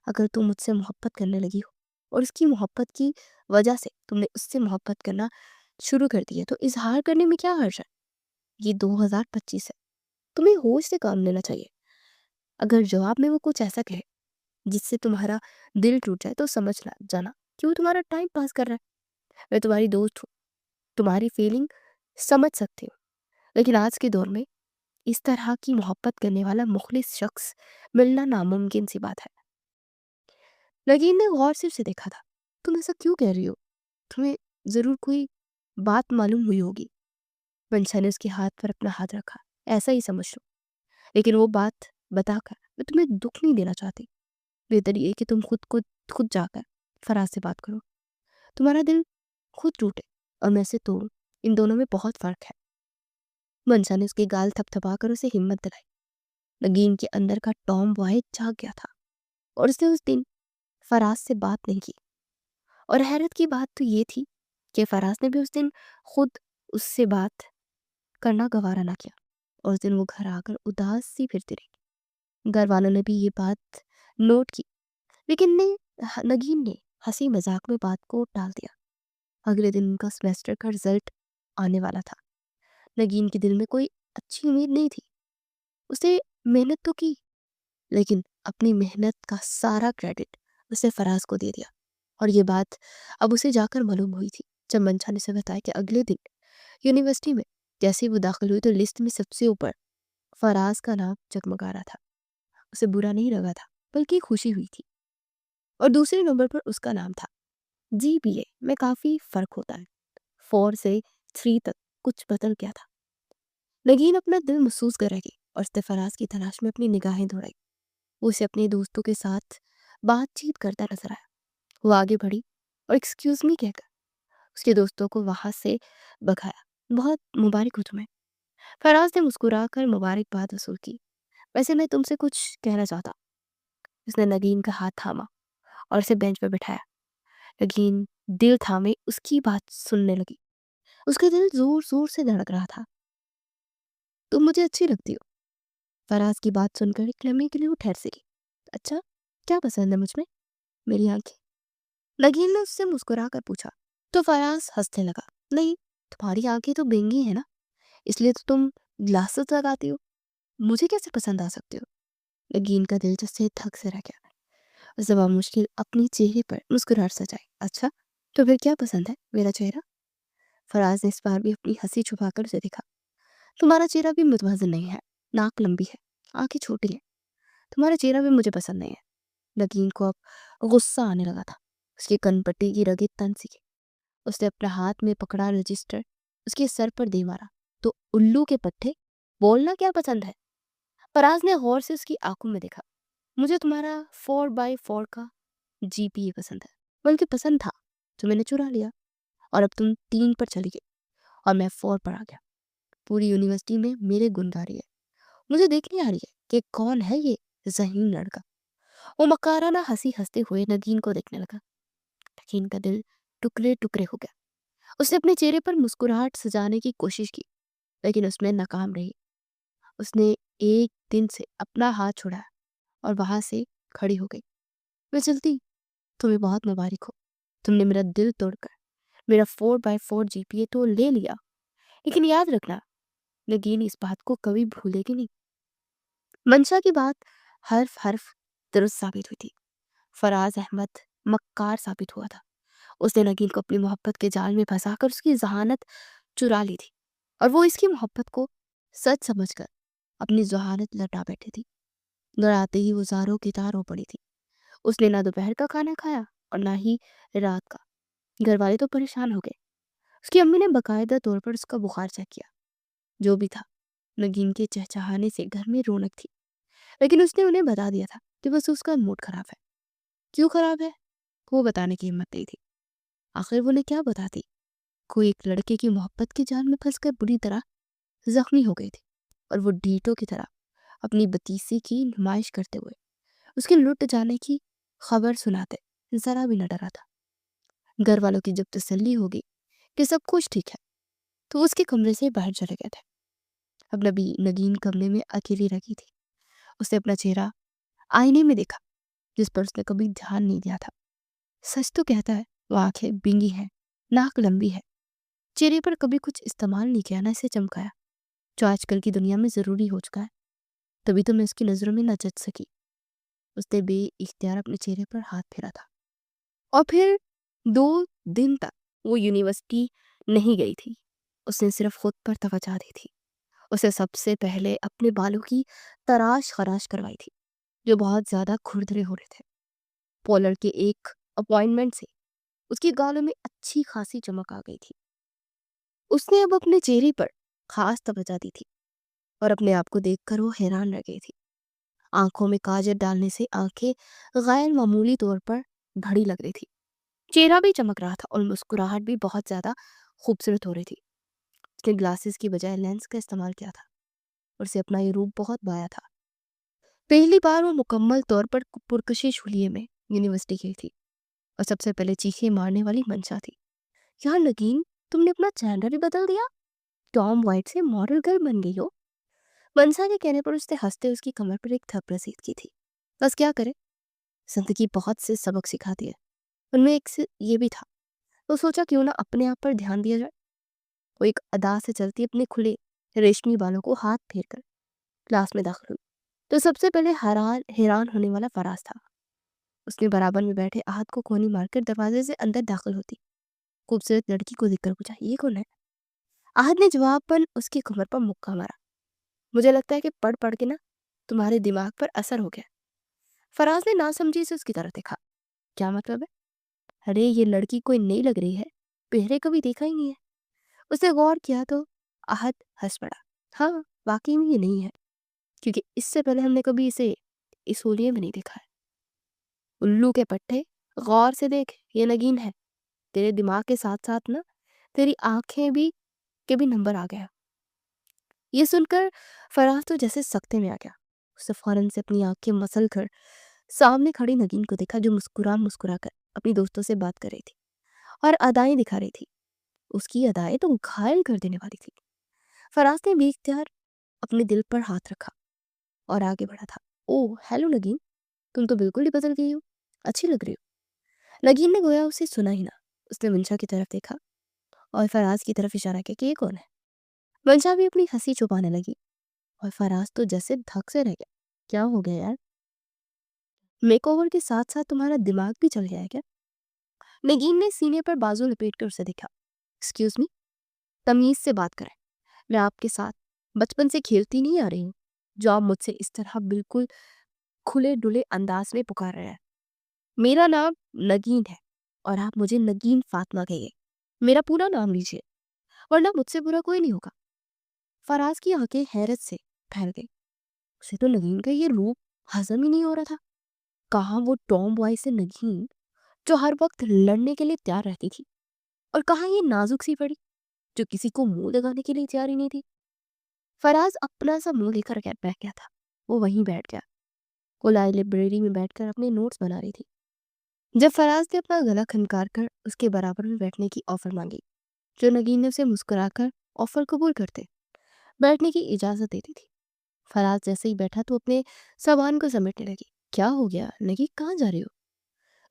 अगर तुम मुझसे मोहब्बत करने लगी हो और उसकी मोहब्बत की वजह से तुमने उससे मोहब्बत करना शुरू कर दी है तो इजहार करने में क्या हर्ज है? ये 2025 है। तुम्हें होश से काम लेना चाहिए। अगर जवाब में वो कुछ ऐसा कहे जिससे तुम्हारा दिल टूट जाए तो समझ ला जाना कि वो तुम्हारा टाइम पास कर रहा है। मैं तुम्हारी दोस्त हूँ, तुम्हारी फीलिंग समझ सकती हूँ। लेकिन आज के दौर में इस तरह की मोहब्बत करने वाला मुखलिस शख्स मिलना नामुमकिन सी बात है। नगीन ने गौर से उसे देखा था। तुम ऐसा क्यों कह रही हो? तुम्हें जरूर कोई बात मालूम हुई होगी। मंशा ने उसके हाथ पर अपना हाथ रखा। ऐसा ही समझ लो, लेकिन वो बात बताकर मैं तुम्हें दुख नहीं देना चाहती। बेहतर ये कि तुम खुद जाकर फराज से बात करो। तुम्हारा दिल खुद टूटे और मैं से तोड़ूं, इन दोनों में बहुत फर्क है। मंशा ने उसके गाल थपथपाकर उसे हिम्मत दिलाई। नगीन के अंदर का टॉम बॉय जाग गया था और उसने उस दिन फराज से बात नहीं की। اور حیرت کی بات تو یہ تھی کہ فراز نے بھی اس دن خود اس سے بات کرنا گوارا نہ کیا، اور اس دن وہ گھر آ کر اداس سی پھرتی رہی۔ گھر والوں نے بھی یہ بات نوٹ کی، لیکن نگین نے ہنسی مذاق میں بات کو ٹال دیا۔ اگلے دن ان کا سیمیسٹر کا رزلٹ آنے والا تھا۔ نگین کے دل میں کوئی اچھی امید نہیں تھی۔ اس نے محنت تو کی، لیکن اپنی محنت کا سارا کریڈٹ اسے فراز کو دے دیا، اور یہ بات اب اسے جا کر معلوم ہوئی تھی جب منشا نے اسے بتایا کہ اگلے دن یونیورسٹی میں جیسے وہ داخل ہوئی تو لسٹ میں سب سے اوپر فراز کا نام جگمگا رہا تھا۔ اسے برا نہیں لگا تھا، بلکہ خوشی ہوئی تھی، اور دوسرے نمبر پر اس کا نام تھا۔ جی پی اے میں کافی فرق ہوتا ہے، 4 سے 3 تک کچھ بدل گیا تھا۔ نگین اپنا دل محسوس کر رہی اور فراز کی تلاش میں اپنی نگاہیں دوڑائی۔ وہ اسے اپنے دوستوں کے ساتھ بات چیت کرتا نظر آیا۔ وہ آگے بڑھی اور ایکسکیوز می کہہ کر اس کے دوستوں کو وہاں سے بگایا۔ بہت مبارک ہو تمہیں۔ فراز نے مسکرا کر مبارکباد وصول کی۔ ویسے میں تم سے کچھ کہنا چاہتا۔ اس نے نگین کا ہاتھ تھاما اور اسے بینچ پر بٹھایا۔ نگین دل تھامے اس کی بات سننے لگی۔ اس کا دل زور زور سے دھڑک رہا تھا۔ تم مجھے اچھی لگتی ہو۔ فراز کی بات سن کر ایک لمحے کے لیے وہ ٹھہر سی گئی۔ اچھا، کیا پسند ہے مجھ میں؟ میری آنکھیں۔ نگین نے اس سے مسکرا کر پوچھا تو فراز ہنسنے لگا۔ نہیں، تمہاری آنکھیں تو بینگی ہیں نا، اس لیے تو تم گلاسز لگاتی ہو، مجھے کیسے پسند آ سکتے ہو؟ نگین کا دل جس سے تھک سے رہ گیا۔ زبان مشکل اپنی چہرے پر مسکراہٹ سجائی۔ اچھا، تو پھر کیا پسند ہے؟ میرا چہرہ؟ فراز نے اس بار بھی اپنی ہنسی چھپا کر اسے دیکھا۔ تمہارا چہرہ بھی متوازن نہیں ہے، ناک لمبی ہے، آنکھیں چھوٹی ہیں، تمہارا چہرہ بھی مجھے پسند نہیں ہے۔ نگین کو اب غصہ آنے لگا تھا۔ اس کی کن پٹی کی رگیں تن سی گئی۔ اس نے اپنا ہاتھ میں پکڑا رجسٹر اس کے سر پر دے مارا۔ تو الو کے پٹھے، بولنا کیا پسند ہے؟ فراز نے غور سے اس کی آنکھوں میں دیکھا۔ مجھے تمہارا 4x4 کا جی پی اے پسند ہے، بلکہ پسند تھا تو میں نے چرا لیا، اور اب تم 3 پر چلی گئی اور میں 4 پر آ گیا۔ پوری یونیورسٹی میں میرے گن گا رہی ہے۔ مجھے دیکھنے آ رہی ہے کہ کون ہے یہ ذہین لڑکا۔ وہ مکارانہ ہنسی ہنستے ہوئے نگین کو دیکھنے لگا۔ نگین کا دل ٹکڑے ٹکڑے ہو گیا۔ اس نے اپنے چہرے پر مسکراہٹ سجانے کی کوشش کی، لیکن اس میں ناکام رہی۔ اس نے ایک دن سے اپنا ہاتھ چھڑایا اور وہاں سے کھڑی ہو گئی۔ میں چلتی، تمہیں بہت مبارک ہو، تم نے میرا دل توڑ کر میرا 4x4 جی پی اے تو لے لیا، لیکن یاد رکھنا نگین اس بات کو کبھی بھولے گی نہیں۔ منشا کی بات حرف حرف درست ثابت ہوئی تھی۔ فراز احمد مکار ثابت ہوا تھا۔ اس نے نگین کو اپنی محبت کے جال میں پھنسا کر اس کی ذہانت چرا لی تھی، اور وہ اس کی محبت کو سچ سمجھ کر اپنی ذہانت لٹا بیٹھی تھی۔ گھر آتے ہی وہ زاروں کی تار ہو پڑی تھی۔ اس نے نہ دوپہر کا کھانا کھایا اور نہ ہی رات کا۔ گھر والے تو پریشان ہو گئے۔ اس کی امی نے باقاعدہ طور پر اس کا بخار چیک کیا۔ جو بھی تھا، نگین کے چہچہانے سے گھر میں رونق تھی، لیکن اس نے انہیں بتا دیا تھا کہ بس اس کا موڈ خراب ہے۔ کیوں خراب ہے وہ بتانے کی ہمت نہیں تھی۔ آخر وہ نے کیا بتاتی؟ کوئی ایک لڑکے کی محبت کے جال میں پھنس کر بری طرح زخمی ہو گئی تھی، اور وہ ڈیٹو کی طرح اپنی بتیسی کی نمائش کرتے ہوئے اس کے لٹ جانے کی خبر سناتے ذرا بھی نہ ڈرا تھا۔ گھر والوں کی جب تسلی ہوگی کہ سب کچھ ٹھیک ہے تو اس کے کمرے سے باہر چلے گئے تھے۔ اب نگین کمرے میں اکیلی رہی تھی۔ اس نے اپنا چہرہ آئینے میں دیکھا جس پر اس نے کبھی دھیان نہیں دیا تھا۔ سچ تو کہتا ہے وہ آنکھیں بینگی ہیں، ناک لمبی ہے، چہرے پر کبھی کچھ استعمال نہیں کیا نہ اسے چمکایا، جو آج کل کی دنیا میں ضروری ہو چکا ہے۔ تبھی تو میں اس کی نظروں میں نہ جچ سکی۔ اس نے بے اختیار اپنے چہرے پر ہاتھ پھیرا تھا، اور پھر 2 دن تک وہ یونیورسٹی نہیں گئی تھی۔ اس نے صرف خود پر توجہ دی تھی۔ اسے سب سے پہلے اپنے بالوں کی تراش خراش کروائی تھی، جو بہت زیادہ کھردرے ہو رہے تھے۔ پولر کے ایک اپوائنٹمنٹ سے اس کی گالوں میں اچھی خاصی چمک آ گئی تھی۔ اس نے اب اپنے چہرے پر خاص توجہ دی تھی، اور اپنے آپ کو دیکھ کر وہ حیران رہ گئی تھی۔ آنکھوں میں کاجل ڈالنے سے آنکھیں غیر معمولی طور پر بڑی لگ رہی تھی۔ چہرہ بھی چمک رہا تھا اور مسکراہٹ بھی بہت زیادہ خوبصورت ہو رہی تھی۔ اس نے گلاسز کی بجائے لینس کا استعمال کیا تھا، اور اسے اپنا یہ روپ بہت بایا تھا۔ پہلی بار وہ مکمل طور پر پرکشش حلیے میں یونیورسٹی گئی تھی۔ और सबसे पहले चीखें मारने वाली मंशा थी। यार नगीन, तुमने अपना जेंडर ही बदल दिया, टॉम वाइट से मॉडल गर्ल बन गई हो। मंशा के कहने पर उसने हंसते उसकी कमर पर एक थप्पड़ रसीद की थी। बस क्या करे, जिंदगी बहुत से सबक सिखाती है, उनमें एक से ये भी था। तो सोचा क्यों ना अपने आप पर ध्यान दिया जाए। वो एक अदा से चलती अपने खुले रेशमी बालों को हाथ फेर कर क्लास में दाखिल हुई। तो सबसे पहले हैरान हैरान होने वाला फराज था। उसने बराबर में बैठे आहद को कोनी मारकर दरवाजे से अंदर दाखिल होती खूबसूरत लड़की को देखकर पूछा, ये कौन है? आहद ने जवाबन उसकी कमर पर मुक्का मारा। मुझे लगता है कि पढ़ पढ़ के ना तुम्हारे दिमाग पर असर हो गया। फराज ने नासमझी से उसकी तरफ देखा। क्या मतलब है? अरे ये लड़की कोई नई लग रही है, पहले कभी देखा ही नहीं है। उसने गौर किया तो आहद हंस पड़ा। हाँ, वाकई में ये नहीं है, क्योंकि इससे पहले हमने कभी इसे इस होलिये में नहीं देखा है। उल्लू के पट्टे, गौर से देख, ये नगीन है। तेरे दिमाग के साथ साथ ना तेरी आंखें भी के भी नंबर आ गया। ये सुनकर फराज तो जैसे सख्ते में आ गया। उसने फौरन से अपनी आंखें मसल कर सामने खड़ी नगीन को देखा, जो मुस्कुरा मुस्कुरा कर अपनी दोस्तों से बात कर रही थी और अदाएं दिखा रही थी। उसकी अदाएं तो घायल कर देने वाली थी। फराज ने बेख्तियार अपने दिल पर हाथ रखा और आगे बढ़ा था। ओह हेलो नगीन, तुम तो बिल्कुल ही बदल गई हो, अच्छी लग रही हो। नगीन ने गोया उसे सुना ही ना। उसने मंशा की तरफ देखा और फराज की तरफ इशारा किया कि ये कौन है। मंशा भी अपनी हंसी छुपाने लगी और फराज तो जैसे धक से रह गया। क्या हो गया यार, मेकओवर के साथ साथ तुम्हारा दिमाग भी चल गया है क्या? नगीन ने सीने पर बाजू लपेट कर उसे देखा। एक्सक्यूज मी, तमीज से बात करें। मैं आपके साथ बचपन से खेलती नहीं आ रही हूँ, जो आप मुझसे इस तरह बिल्कुल खुले डुले अंदाज में पुकार रहे हैं। मेरा नाम नगीन है और आप मुझे नगीन फातिमा कहिए। मेरा पूरा नाम लीजिए, वरना मुझसे बुरा कोई नहीं होगा। फराज की आंखें हैरत से फैल गई। उसे तो नगीन का ये रूप हजम ही नहीं हो रहा था। कहाँ वो टॉम बॉय से नगीन जो हर वक्त लड़ने के लिए तैयार रहती थी, और कहाँ ये नाजुक सी पड़ी जो किसी को मुंह लगाने के लिए तैयार ही नहीं थी। फराज अपना सा मुंह लेकर बैठ गया था। वो वहीं बैठ गया। वो लाइब्रेरी में बैठकर अपने नोट्स बना रही थी जब फराज ने अपना गला खनकार कर उसके बराबर में बैठने की ऑफर मांगी, जो नगीन ने उसे मुस्कुराकर ऑफर कबूल करते बैठने की इजाजत देती थी। फराज जैसे ही बैठा तो अपने सामान को समेटने लगी। क्या हो गया नगीन, कहाँ जा रही हो?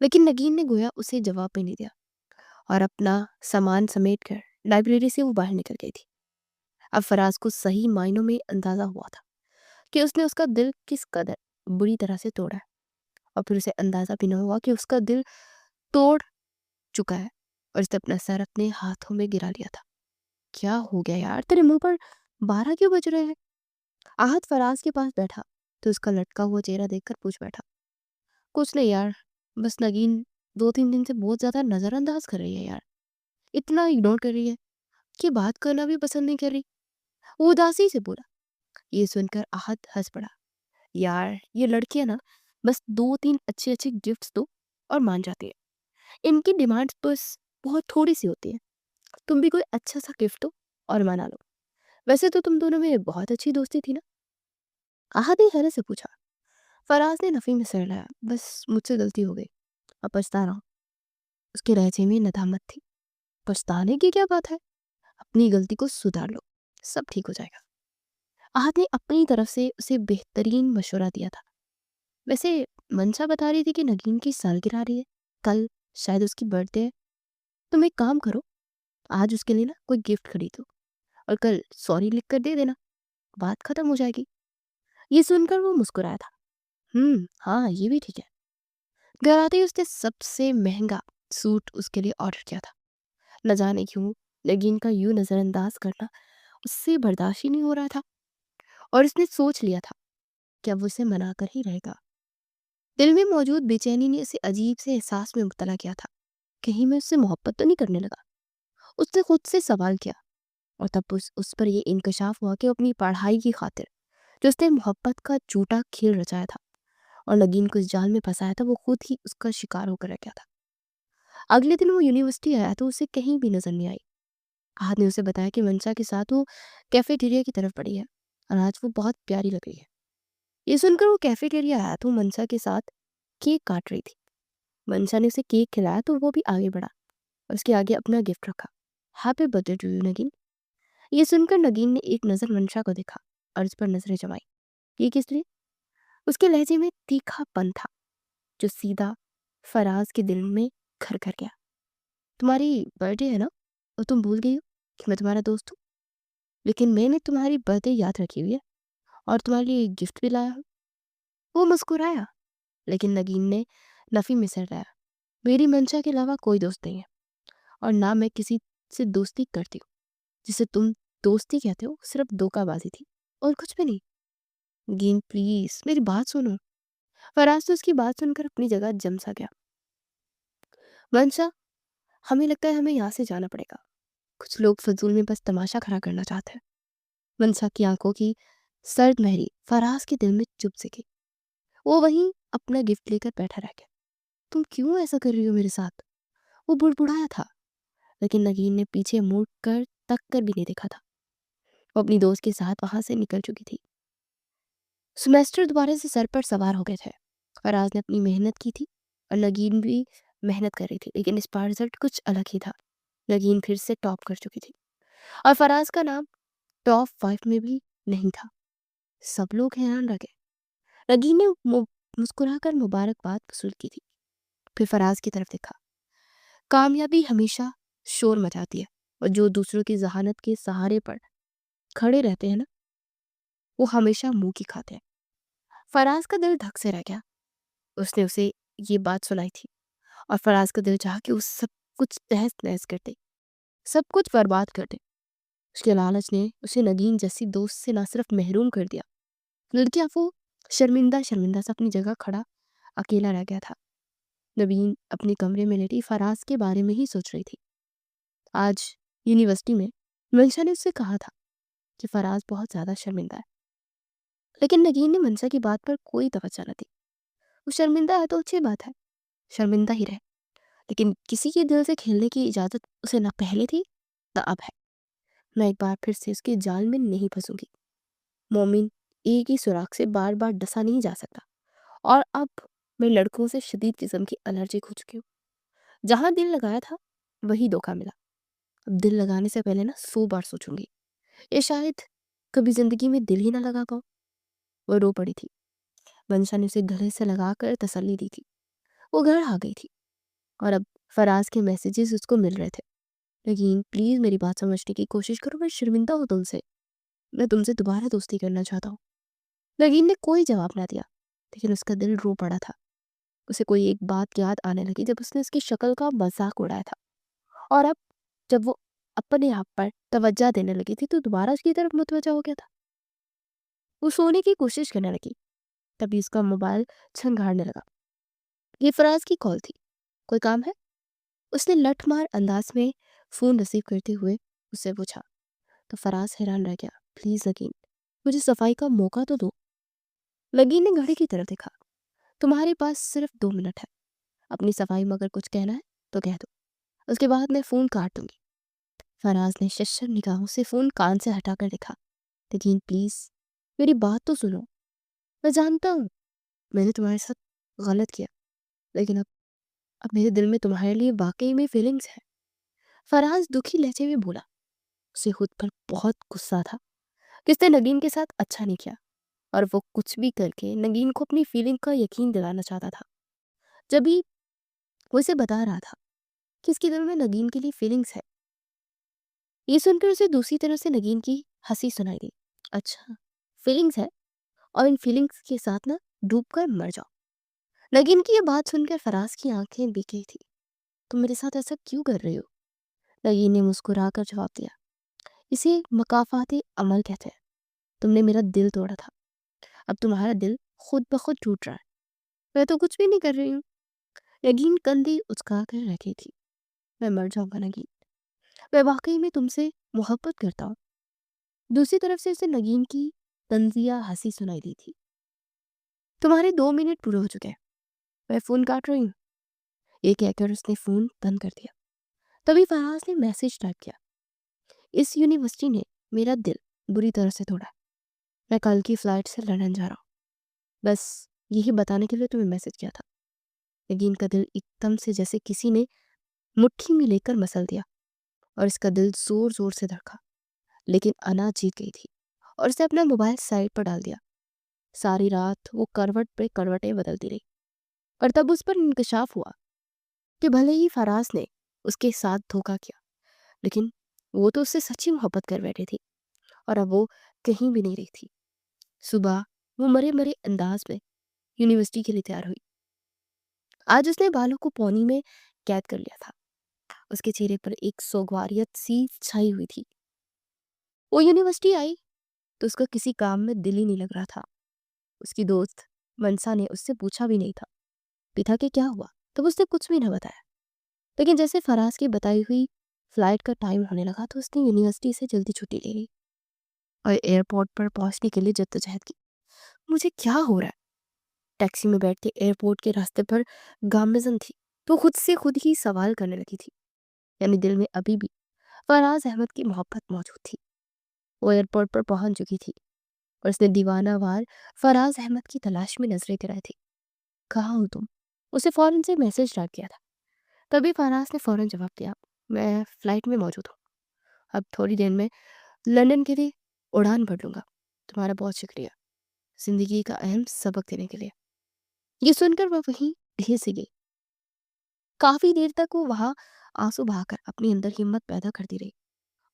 लेकिन नगीन ने गोया उसे जवाब भी नहीं दिया और अपना सामान समेट कर लाइब्रेरी से वो बाहर निकल गई थी। अब फराज को सही मायनों में अंदाजा हुआ था कि उसने उसका दिल किस कदर बुरी तरह से तोड़ा है, और फिर उसे अंदाजा भी न हुआ कि उसका दिल तोड़ चुका है और उसने अपना सर अपने हाथों में गिरा लिया था। क्या हो गया यार, तेरे मुंह पर 12 क्यों बज रहे हैं? आहत फराज के पास बैठा तो उसका लटका हुआ चेहरा देखकर पूछ बैठा। कुछ नहीं यार, बस नगीन 2-3 दिन से बहुत ज्यादा नजरअंदाज कर रही है यार, इतना इग्नोर कर रही है कि बात करना भी पसंद नहीं कर रही। वो उदासी से बोला। ये सुनकर आहत हंस पड़ा। यार ये लड़कियां ना बस 2-3 अच्छे अच्छे गिफ्ट्स दो और मान जाती है। इनकी डिमांड्स बस बहुत थोड़ी सी होती है। तुम भी कोई अच्छा सा गिफ्ट दो और मना लो। वैसे तो तुम दोनों में बहुत अच्छी दोस्ती थी ना? आहद ने हैरत से पूछा। फराज ने नफी में सर लाया। बस मुझसे गलती हो गई, अब पछता रहा हूँ। उसके लहजे में नदामत थी। पछताने की क्या बात है, अपनी गलती को सुधार लो, सब ठीक हो जाएगा। आहद ने अपनी तरफ से उसे बेहतरीन मशवरा दिया था। वैसे मंशा बता रही थी कि नगीन की सालगिरह आ रही है, कल शायद उसकी बर्थडे है। तुम एक काम करो, आज उसके लिए ना कोई गिफ्ट खरीदो और कल सॉरी लिख कर दे देना, बात खत्म हो जाएगी। ये सुनकर वो मुस्कुराया था। हाँ ये भी ठीक है। घर आते ही उसने सबसे महंगा सूट उसके लिए ऑर्डर किया था। न जाने क्यों नगीन का यूं नजरअंदाज करना उससे बर्दाश्त ही नहीं हो रहा था, और उसने सोच लिया था कि अब वो उसे मना कर ही रहेगा। दिल में मौजूद बेचैनी ने उसे अजीब से एहसास में मुब्तला किया था। कहीं मैं उससे मोहब्बत तो नहीं करने लगा। उसने खुद से सवाल किया, और तब उस पर यह इंकशाफ हुआ कि वो अपनी पढ़ाई की खातिर जो उसने मोहब्बत का झूठा खेल रचाया था और नगीन को इस जाल में फंसाया था, वो खुद ही उसका शिकार होकर रह गया था। अगले दिन वो यूनिवर्सिटी आया तो उसे कहीं भी नजर नहीं आई। आहद ने उसे बताया कि मंशा के साथ वो कैफेटेरिया की तरफ पड़ी है और आज वो बहुत प्यारी लग रही है। ये सुनकर वो कैफेटेरिया आया तो मंशा के साथ केक काट रही थी। मंशा ने उसे केक खिलाया तो वो भी आगे बढ़ा और उसके आगे अपना गिफ्ट रखा। Happy birthday to you Nageen. ये सुनकर नगीन ने एक नज़र मंशा को देखा और उस पर नजरें जमाई। ये किस लिए? उसके लहजे में तीखापन था जो सीधा फराज के दिल में घर कर गया। तुम्हारी बर्थडे है ना, और तुम भूल गई हो कि मैं तुम्हारा दोस्त हूँ। लेकिन मैंने तुम्हारी बर्थडे याद रखी हुई है और तुम्हारे लिए एक गिफ्ट भी लाया हूँ। वो मुस्कुराया, लेकिन नगीन ने नफी में सिर लाया। मेरी मंशा के अलावा कोई दोस्त नहीं है, और ना मैं किसी से दोस्ती करती हूँ। जिसे तुम दोस्ती कहते हो सिर्फ धोखाबाजी थी और कुछ भी नहीं। नगीन प्लीज मेरी बात सुनो। फराज तो उसकी बात सुनकर अपनी जगह जम सा गया। मंशा, हमें लगता है हमें यहाँ से जाना पड़ेगा। कुछ लोग फजूल में बस तमाशा खड़ा करना चाहते हैं। मंशा की आंखों की सर्द मेहरी फराज के दिल में चुभ सी गई। वो वहीं अपना गिफ्ट लेकर बैठा रह गया। तुम क्यों ऐसा कर रही हो मेरे साथ? वो बुड़बुड़ाया था, लेकिन नगीन ने पीछे मुड़ कर तक कर भी नहीं देखा था। वो अपनी दोस्त के साथ वहां से निकल चुकी थी। सेमेस्टर दोबारा से सर पर सवार हो गए थे। फराज ने अपनी मेहनत की थी और नगीन भी मेहनत कर रही थी, लेकिन इस बार रिजल्ट कुछ अलग ही था। नगीन फिर से टॉप कर चुकी थी और फराज का नाम टॉप 5 में भी नहीं था। सब लोग हैरान रह गए। नगीन ने मुस्कुराकर मुबारकबाद वसूल की थी, फिर फराज की तरफ देखा। कामयाबी हमेशा शोर मचाती है, और जो दूसरों की जहानत के सहारे पर खड़े रहते हैं ना, वो हमेशा मुंह की खाते हैं। फराज का दिल धक से रह गया। उसने उसे ये बात सुनाई थी और फराज का दिल चाहा कि उस सब कुछ तहस नहस कर दे, सब कुछ बर्बाद कर दे। उसके लालच ने उसे नगीन जैसी दोस्त से ना सिर्फ महरूम कर दिया, बल्कि अब वो शर्मिंदा शर्मिंदा से अपनी जगह खड़ा अकेला रह गया था। नवीन अपने कमरे में लेटी फराज के बारे में ही सोच रही थी। आज यूनिवर्सिटी में मंशा ने उससे कहा था कि फराज बहुत ज्यादा शर्मिंदा है, लेकिन नगीन ने मंशा की बात पर कोई तवज्जो न दी। वो शर्मिंदा है तो अच्छी बात है, शर्मिंदा ही रहे, लेकिन किसी के दिल से खेलने की इजाजत उसे न पहले थी न अब है। मैं एक बार फिर से उसके जाल में नहीं फंसूंगी। मोमिन एक ही सुराख से बार बार डसा नहीं जा सकता, और अब मैं लड़कों से शदीद किस्म की एलर्जी हो चुकी हूँ। जहां दिल लगाया था वही धोखा मिला। अब दिल लगाने से पहले ना 100 बार सोचूंगी। ये शायद कभी जिंदगी में दिल ही ना लगा पाऊं। वो रो पड़ी थी। मंशा ने उसे गले से लगाकर तसल्ली दी थी। वो घर आ गई थी और अब फराज के मैसेजेस उसको मिल रहे थे। लेकिन प्लीज मेरी बात समझने की कोशिश करो, मैं शर्मिंदा हूँ तुमसे। मैं तुमसे दोबारा दोस्ती करना चाहता हूँ। नगीन ने कोई जवाब ना दिया, लेकिन उसका दिल रो पड़ा था। उसे कोई एक बात याद आने लगी जब उसने उसकी शक्ल का मजाक उड़ाया था, और अब जब वो अपने आप पर तवज्जो देने लगी थी तो दोबारा उसकी तरफ मुतवज्जा हो गया था। वो सोने की कोशिश करने लगी, तभी उसका मोबाइल छंगारने लगा। ये फराज की कॉल थी। कोई काम है? उसने लठमार अंदाज में फोन रिसीव करते हुए उससे पूछा, तो फराज हैरान रह गया। प्लीज लगीन, मुझे सफाई का मौका तो दो। लगीन ने घड़ी की तरफ देखा। तुम्हारे पास सिर्फ 2 मिनट है। अपनी सफाई में अगर कुछ कहना है तो कह दो, उसके बाद मैं फोन काट दूंगी। फराज ने शश्शर निगाहों से फोन कान से हटाकर देखा। लेकिन प्लीज मेरी बात तो सुनो। मैं जानता हूँ मैंने तुम्हारे साथ गलत किया, लेकिन अब मेरे दिल में तुम्हारे लिए वाकई में फीलिंग्स है। फराज दुखी लहजे में बोला। उसे खुद पर बहुत गुस्सा था। किसने नगीन के साथ अच्छा नहीं किया, और वो कुछ भी करके नगीन को अपनी फीलिंग का यकीन दिलाना चाहता था। जब भी वो इसे बता रहा था कि इसके दिल में नगीन के लिए फीलिंग्स है, ये सुनकर उसे दूसरी तरफ से नगीन की हंसी सुनाई दी। अच्छा, फीलिंग्स है, और इन फीलिंग्स के साथ ना डूब कर मर जाओ। नगीन की ये बात सुनकर फराज की आंखें बिक गई थी। तुम मेरे साथ ऐसा क्यों कर रही हो? नगीन ने मुस्कुरा कर जवाब दिया, इसे मकाफाते अमल कहते हैं। तुमने मेरा दिल तोड़ा था, अब तुम्हारा दिल खुद ब खुद टूट रहा है। मैं तो कुछ भी नहीं कर रही हूँ। नगीन कंधे उचका कर रखी थी। मैं मर जाऊंगा नगीन, मैं वाकई में तुमसे मोहब्बत करता हूँ। दूसरी तरफ से उसे नगीन की तंजिया हंसी सुनाई दी थी। तुम्हारे 2 मिनट पूरे हो चुके हैं, मैं फोन काट रही हूँ। ये कहकर उसने फोन बंद कर दिया। तभी फराज ने मैसेज टाइप किया, इस यूनिवर्सिटी ने मेरा दिल बुरी तरह से तोड़ा। मैं कल की फ्लाइट से लंदन जा रहा हूँ। बस यही बताने के लिए तुम्हें मैसेज किया था। नगीन का दिल एकदम से जैसे किसी ने मुट्ठी में लेकर मसल दिया और इसका दिल जोर जोर से धड़का। लेकिन अना जीत गई थी और उसने अपना मोबाइल साइड पर डाल दिया। सारी रात वो करवट पे करवटें बदलती रही और तब उस पर इंकशाफ हुआ कि भले ही फराज ने उसके साथ धोखा किया, लेकिन वो तो उससे सच्ची मोहब्बत कर बैठी थी और अब वो कहीं भी नहीं रही थी। सुबह वो मरे मरे अंदाज में यूनिवर्सिटी के लिए तैयार हुई। आज उसने बालों को पौनी में कैद कर लिया था। उसके चेहरे पर एक सोगवारियत सी छाई हुई थी। वो यूनिवर्सिटी आई तो उसका किसी काम में दिल ही नहीं लग रहा था। उसकी दोस्त मनसा ने उससे पूछा भी नहीं था पिता के क्या हुआ, तब उसने कुछ भी न बताया। लेकिन जैसे फराज की बताई हुई फ्लाइट का टाइम होने लगा तो उसने यूनिवर्सिटी से जल्दी छुट्टी ले ली और एयरपोर्ट पर पहुंचने के लिए जद्दोजहद की। मुझे क्या हो रहा है? टैक्सी में बैठ के एयरपोर्ट के रास्ते पर गामजन थी तो खुद ही सवाल करने लगी थी। यानी दिल में अभी भी फराज अहमद की मोहब्बत मौजूद थी। वो एयरपोर्ट पर पहुंच चुकी थी और उसने दीवानावार फराज अहमद की तलाश में नजरें गिराई थी। कहाँ हो तुम? उसे फौरन से मैसेज डाल किया था। तभी फराज ने फौरन जवाब दिया, मैं फ्लाइट में मौजूद हूँ, अब थोड़ी देर में लंदन के लिए उड़ान भर लूंगा। तुम्हारा बहुत शुक्रिया जिंदगी का अहम सबक देने के लिए। ये सुनकर वह वहीं ढेर से गई। काफी देर तक वो वहां आंसू बहाकर अपने अंदर हिम्मत पैदा करती रही।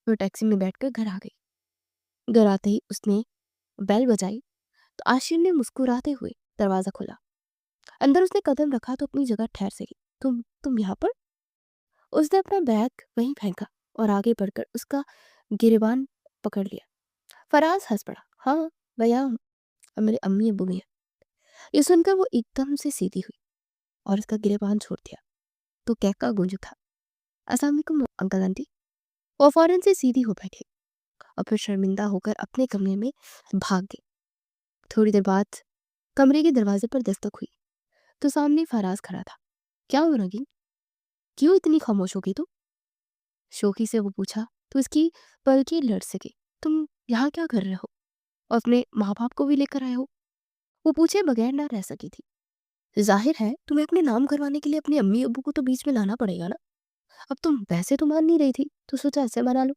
वो टैक्सी में बैठकर घर आ गई। घर आते ही उसने बेल बजाई तो आशिर ने मुस्कुराते हुए दरवाजा खोला। अंदर उसने कदम रखा तो अपनी जगह ठहर से गई। तुम यहाँ पर? उसने अपना बैग वहीं फेंका और आगे बढ़कर उसका गिरेबान पकड़ लिया। फराज हंस पड़ा। हाँ, मैं यहाँ हूँ और मेरे अम्मी अब्बू भी हैं। ये सुनकर वो एकदम से सीधी हुई और उसका गिरेबान छोड़ दिया तो कहका गूंज उठा, अस्सलाम वालेकुम अंकल आंटी। वो फौरन से सीधी हो बैठी और फिर शर्मिंदा होकर अपने कमरे में भाग गई। थोड़ी देर बाद कमरे के दरवाजे पर दस्तक हुई तो सामने फराज खड़ा था। क्या हो नगीन, क्यों इतनी खामोश हो गई तू? शोखी से वो पूछा तो इसकी पलकें लड़ सके। तुम यहाँ क्या कर रहे हो और अपने माँ बाप को भी लेकर आए हो? वो पूछे बगैर ना रह सकी थी। जाहिर है तुम्हें अपने नाम करवाने के लिए अपने अम्मी अब्बू को तो बीच में लाना पड़ेगा ना। अब तुम वैसे तो मान नहीं रही थी तो सोचा ऐसे मना लो।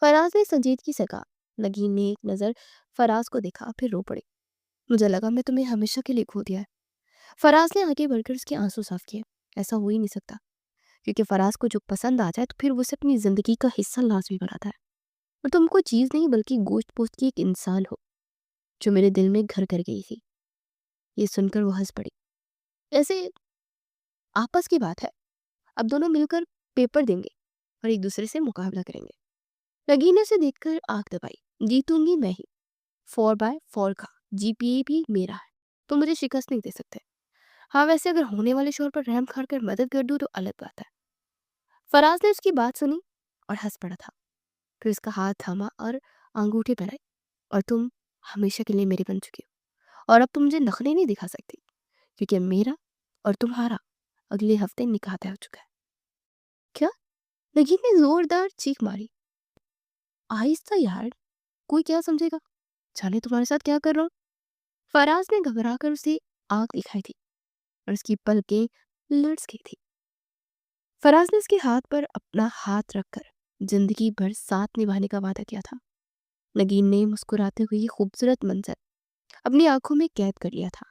फराज ने संजीदगी से कहा। नगीन ने एक नजर फराज को देखा फिर रो पड़ी। मुझे लगा मैं तुम्हें हमेशा के लिए खो दिया है। फराज ने आगे बढ़कर उसके आंसू साफ किए। ऐसा हो ही नहीं सकता, क्योंकि फराज को जो पसंद आ जाए तो फिर वो उसे अपनी जिंदगी का हिस्सा लाजमी बनाता है। और तुम कोई चीज नहीं बल्कि गोश्त पोस्ट की एक इंसान हो जो मेरे दिल में घर कर गई थी। ये सुनकर वो हंस पड़ी। ऐसे आपस की बात है, अब दोनों मिलकर पेपर देंगे और एक दूसरे से मुकाबला करेंगे। नगीन ने उसे देखकर आंख दबाई। जीतूंगी मैं ही, 4/4 का जीपीए भी मेरा है, तो मुझे शिकस्त नहीं दे सकते। हाँ वैसे अगर होने वाले शोर पर रहम खार कर मदद कर दूं तो अलग बात है। फराज ने उसकी बात सुनी और हंस पड़ा था। फिर उसका हाथ थामा और अंगूठे पहनाए। और तुम हमेशा के लिए मेरी बन चुकी हो और अब तुम मुझे नखरे नहीं दिखा सकती, क्योंकि मेरा और तुम्हारा अगले हफ्ते निकाह तय हो चुका है। क्या? नगीन ने जोरदार चीख मारी। आहिस्ता यार, कोई क्या समझेगा, जाने तुम्हारे साथ क्या कर रहा हूँ। फराज ने घबरा कर उसे आंख दिखाई थी और उसकी पलकें लर्ज गई थी। फराज ने उसके हाथ पर अपना हाथ रखकर जिंदगी भर साथ निभाने का वादा किया था। नगीन ने मुस्कुराते हुए ये खूबसूरत मंजर अपनी आंखों में कैद कर लिया था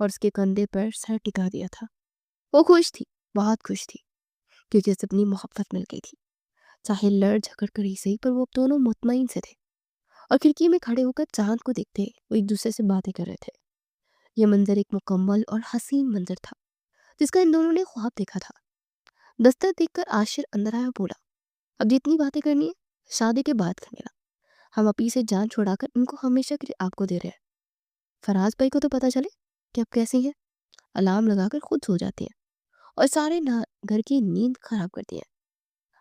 और उसके कंधे पर सर टिका दिया था। वो खुश थी, बहुत खुश थी, क्योंकि उसे अपनी मोहब्बत मिल गई थी। चाहे लड़ झगड़ कर ही सही, पर वो अब दोनों मुतमईन से थे और खिड़की में खड़े होकर चांद को देखते वो एक दूसरे से बातें कर रहे थे। ये मंजर एक मुकम्मल और हसीन मंजर था जिसका इन दोनों ने ख्वाब देखा था। दस्तक देखकर आशिर अंदर आया, बोला, अब जितनी बातें करनी है शादी के बाद कर लेना। हम अपी से जान छुड़ाकर इनको हमेशा के लिए आपको दे रहे हैं। फराज भाई को तो पता चले कि अब कैसी है, अलार्म लगाकर खुद सो जाती है और सारे घर की नींद खराब करती है।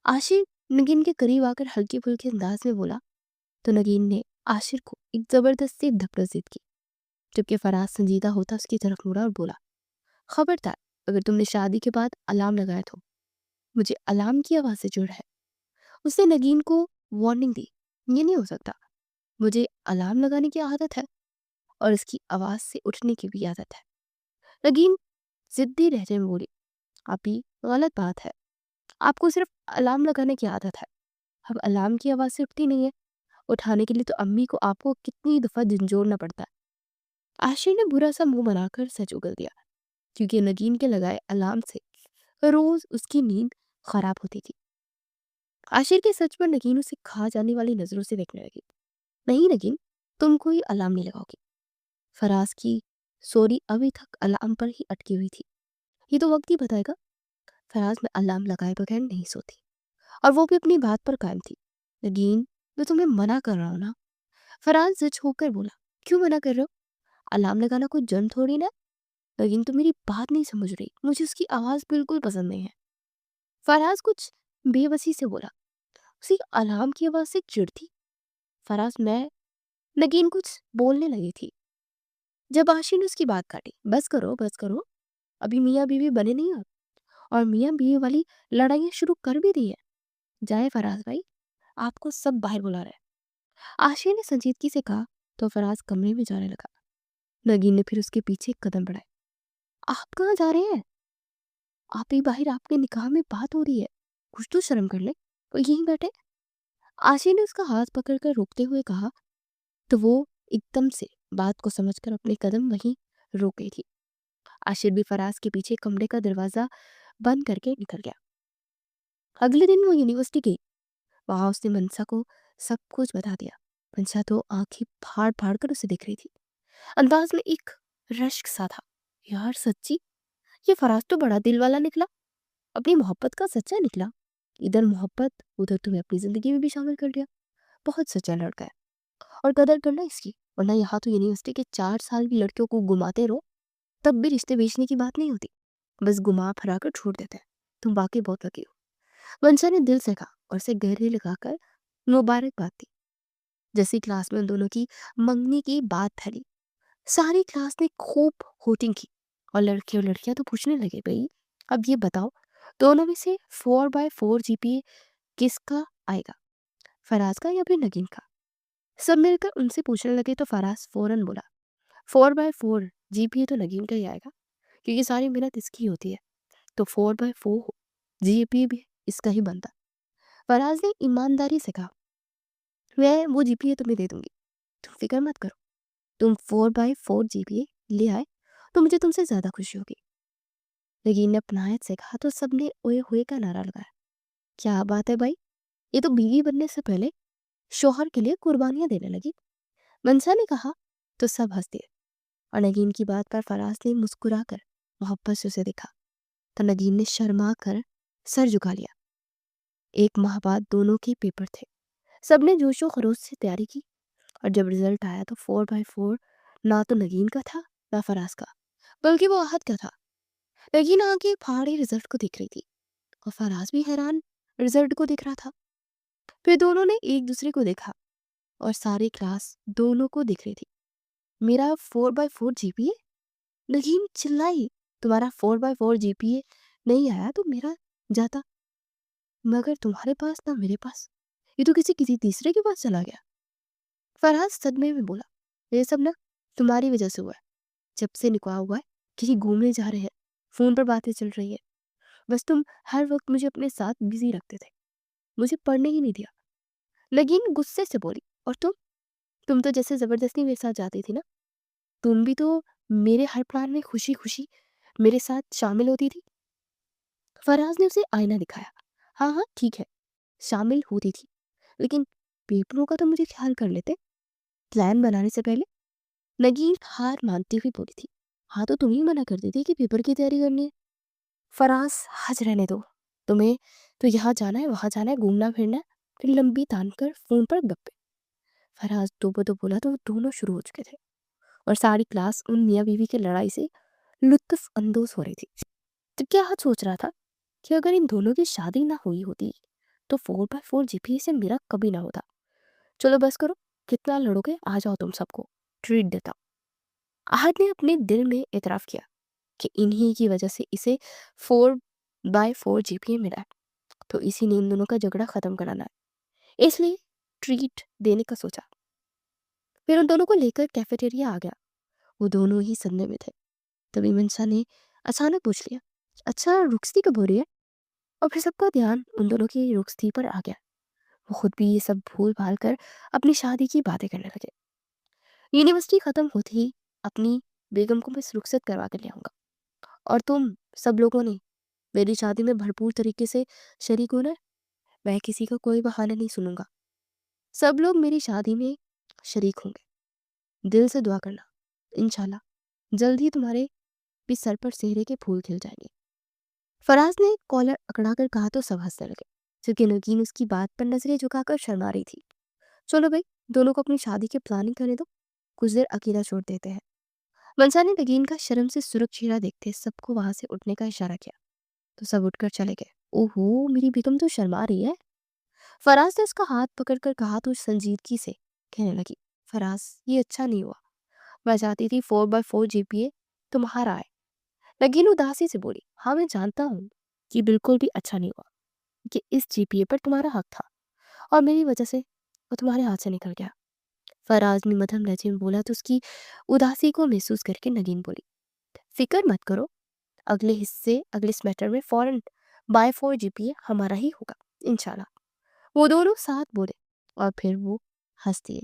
आशिर नगीन के करीब आकर हल्की फुल्की अंदाज में बोला तो नगीन ने आशिर को एक जबरदस्ती धक्का की। जबकि फराज संजीदा होता उसकी तरफ मुड़ा और बोला, खबरदार, अगर तुमने शादी के बाद अलार्म लगाया तो मुझे अलार्म की आवाज से जुड़ है। उसने नगीन को वार्निंग दी। ये नहीं हो सकता, मुझे अलार्म लगाने की आदत है और इसकी आवाज से उठने की भी आदत है। नगीन ضدی لہجے میں بولی، "آپ غلط بات ہے، آپ کو صرف الارم لگانے کی عادت ہے، اب الارم کی آواز سے اٹھتی نہیں ہے، اٹھانے کے لیے تو امی کو آپ کو کتنی دفعہ جھنجھوڑنا پڑتا ہے"۔ عاشر نے برا سا منہ بنا کر سچ اگل دیا، کیونکہ نگین کے لگائے الارم سے روز اس کی نیند خراب ہوتی تھی۔ عاشر کے سچ پر نگین اسے کھا جانے والی نظروں سے دیکھنے لگی۔ "نہیں نگین، تم کوئی الارم نہیں لگاؤ گی"۔ فراز کی سوری ابھی تک الارم پر ہی اٹکی ہوئی تھی۔ "یہ تو وقت ہی بتائے گا"۔ فراز میں الارم لگائے بغیر نہیں سوتی، اور وہ بھی اپنی بات پر قائم تھی۔ "نگین، میں تمہیں منع کر رہا ہوں نا"۔ فراز زچ ہو کر بولا، "کیوں منع کر رہے ہو؟ الارم لگانا کوئی جرم تھوڑی نا"۔ "نگین، تم میری بات نہیں سمجھ رہی، مجھے اس کی آواز بالکل پسند نہیں ہے"۔ فراز کچھ بے بسی سے بولا، "اسی الارم کی آواز سے چڑھتی"۔ فراز میں نگین کچھ بولنے لگی تھی جب عاشر نے اس کی بات کاٹی۔ "بس کرو بس کرو، ابھی میاں بیوی بنے نہیں آپ، اور میاں بیوی والی لڑائیاں شروع کر بھی دی ہے۔ جائے فراز بھائی، آپ کو سب باہر بلا رہے ہیں"۔ عاشر نے سنجیدگی سے کہا تو فراز کمرے میں جانے لگا۔ نگین نے پھر اس کے پیچھے ایک قدم بڑھائے۔ "آپ کہاں جا رہے ہیں؟ آپ ہی باہر، آپ کے نکاح میں بات ہو رہی ہے، کچھ تو شرم کر لیں، کوئی یہیں بیٹھے"۔ عاشر نے اس کا ہاتھ پکڑ کر روکتے ہوئے کہا تو وہ ایک دم سے بات کو سمجھ کر اپنے قدم وہیں روک گئی تھی۔ عاشر بھی فراز کے پیچھے کمرے کا دروازہ بند کر کے نکل گیا۔ اگلے دن وہ یونیورسٹی گئی۔ وہاں اس نے منسا کو سب کچھ بتا دیا۔ منسا تو آنکھیں پھاڑ پھاڑ کر اسے دیکھ رہی تھی، انداز میں ایک رشک سا تھا۔ "یار سچی، یہ فراز تو بڑا دل والا نکلا، اپنی محبت کا سچا نکلا، ادھر محبت ادھر تمہیں اپنی زندگی میں بھی شامل کر لیا، بہت سچا لڑکا ہے، اور قدر کرنا اس کی، ورنہ یہاں تو یونیورسٹی کے 4 سال کی لڑکیوں کو گھماتے رہو، تب بھی رشتے بیچنے کی بات نہیں ہوتی، بس گھما پھرا کر چھوڑ دیتے ہیں، تم واقعی بہت لکی ہو"۔ منشا نے دل سے کہا اور اسے گہرے لگا کر مبارکباد دی۔ جیسی کلاس میں ان دونوں کی منگنی کی بات پھیلی، ساری کلاس نے خوب ہوٹنگ کی، اور لڑکے اور لڑکیاں تو پوچھنے لگے، "بھئی اب یہ بتاؤ، دونوں میں سے 4/4 جی پی اے کس کا آئے گا، فراز کا یا پھر نگین کا"۔ سب مل کر ان سے پوچھنے لگے تو فراز فوراً بولا، 4/4 جی پی اے تو نگین کا ہی آئے گا، کیونکہ ساری محنت اس کی ہوتی ہے، تو 4/4 جی پی اے بھی اس کا ہی بنتا۔ فراز نے ایمانداری سے کہا، "میں وہ جی پی اے تمہیں دے دوں گی، تم فکر مت کرو، تم 4/4 جی پی اے لے آئے تو مجھے تم سے زیادہ خوشی ہوگی"۔ نگین نے اپنائیت سے کہا تو سب نے اوئے ہوئے کا نعرہ لگایا۔ "کیا بات ہے بھائی، یہ تو بیوی بننے سے پہلے شوہر کے لیے قربانیاں دینے لگی"۔ منسا نے کہا تو سب ہنس دیے، اور نگین کی بات پر فراز نے مسکرا کر محبت سے اسے دیکھا تو نگین نے شرما کر سر جھکا لیا۔ ایک ماہ بعد دونوں کے پیپر تھے، سب نے جوش و خروش سے تیاری کی، اور جب رزلٹ آیا تو 4/4 نہ تو نگین کا تھا نہ فراز کا، بلکہ وہ احد کا تھا۔ نگین آنکھیں پھاڑے رزلٹ کو دیکھ رہی تھی، اور فراز بھی حیران رزلٹ کو دیکھ رہا تھا۔ پھر دونوں نے ایک دوسرے کو دیکھا، اور ساری کلاس دونوں کو دیکھ رہی تھی۔ "میرا 4/4 جی پی اے"۔ نگین چلائی، "تمہارا 4/4 جی پی اے نہیں آیا تو میرا جاتا، مگر تمہارے پاس نہ میرے پاس، یہ تو کسی تیسرے کے پاس چلا گیا"۔ فراز صدمے میں بولا، "یہ سب نا تمہاری وجہ سے ہوا ہے، جب سے نکاح ہوا ہے کہیں گھومنے جا رہے ہیں، فون پر باتیں چل رہی ہے، بس تم ہر وقت مجھے اپنے ساتھ بزی رکھتے تھے، مجھے پڑھنے ہی نہیں دیا"۔ نگین غصے سے بولی، "اور تم تو جیسے زبردستی میرے ساتھ جاتی تھی نا، تم بھی تو میرے ہر پلان میں خوشی خوشی میرے ساتھ شامل ہوتی تھی"۔ فراز نے اسے آئینہ دکھایا، "ہاں ہاں ٹھیک ہے، شامل ہوتی تھی، لیکن پیپروں کا تو مجھے خیال کر لیتے پلان بنانے سے پہلے"۔ نگین ہار مانتی ہوئی بولی تھی، "ہاں تو تم ہی منع کرتی تھی کہ پیپر کی تیاری کرنی ہے"۔ فراز، "حج رہنے دو، تمہیں تو یہاں جانا ہے وہاں جانا ہے، گھومنا پھرنا ہے"۔ پھر لمبی تان کر فون پر گپے۔ فراز دو بدو بولا تو دونوں شروع ہو چکے تھے، اور ساری کلاس ان میاں بیوی کی لڑائی سے لطف اندوز ہو رہی تھی۔ جب کیا حد سوچ رہا تھا کہ اگر ان دونوں کی شادی نہ ہوئی ہوتی تو 4/4 جی پی اے سے میرا کبھی نہ ہوتا۔ "چلو بس کرو، کتنا لڑو گے، آ جاؤ تم سب کو ٹریٹ دیتا ہوں"۔ احد نے اپنے دل میں اعتراف کیا کہ انہی کی وجہ سے اسے 4/4 جی پی اے ملا ہے، تو اسی نے ان دونوں کا جھگڑا ختم کرانا ہے، اس لیے ٹریٹ دینے کا سوچا۔ پھر ان دونوں کو لے کر کیفیٹیریا آ گیا، وہ دونوں ہی صدمے میں تھے۔ تبھی منشا نے اچانک پوچھ لیا۔ اچھا رخصتی کب ہو رہی ہے؟ اور پھر سب کا دھیان ان دونوں کی رخصتی پر آ گیا۔ وہ خود بھی یہ سب بھول بھال کر اپنی شادی کی باتیں کرنے لگے۔ یونیورسٹی ختم ہوتی ہی اپنی بیگم کو میں رخصت کروا کر لے آؤں گا، اور تم سب لوگوں نے میری شادی میں بھرپور طریقے سے شریک ہونا ہے۔ میں کسی کا کوئی بہانہ نہیں سنوں گا، سب لوگ میری شادی میں شریک ہوں گے۔ دل سے دعا کرنا، انشاءاللہ جلد ہی تمہارے بھی سر پر سہرے کے پھول کھل جائیں گے۔ فراز نے کالر اکڑا کر کہا تو سب ہنسنے لگے، کیونکہ نگین اس کی بات پر نظریں جھکا کر شرما رہی تھی۔ چلو بھائی، دونوں کو اپنی شادی کی پلاننگ کرنے دو، کچھ دیر اکیلا چھوڑ دیتے ہیں۔ منسا نے نگین کا شرم سے سرخ چہرہ دیکھتے سب کو وہاں سے اٹھنے کا اشارہ کیا تو سب اٹھ کر چلے گئے۔ اوہو، میری بیگم تو شرما رہی ہے، فراز نے اس کا ہاتھ پکڑ کر کہا تو سنجیدگی سے کہنے لگی، فراز یہ اچھا نہیں ہوا، میں چاہتی تھی 4/4 GPA تمہارا آئے۔ نگین اداسی سے بولی، ہاں میں جانتا ہوں کہ بالکل بھی اچھا نہیں ہوا کہ اس GPA پر تمہارا حق تھا اور میری وجہ سے وہ تمہارے ہاتھ سے نکل گیا۔ فراز نے مدھم لہجے میں بولا تو اس کی اداسی کو محسوس کر کے نگین بولی، فکر مت کرو، اگلے سمیسٹر میں فوراً بائی 4 GPA ہمارا ہی ہوگا انشاءاللہ۔ وہ دونوں ساتھ بولے اور پھر وہ ہنس دیے۔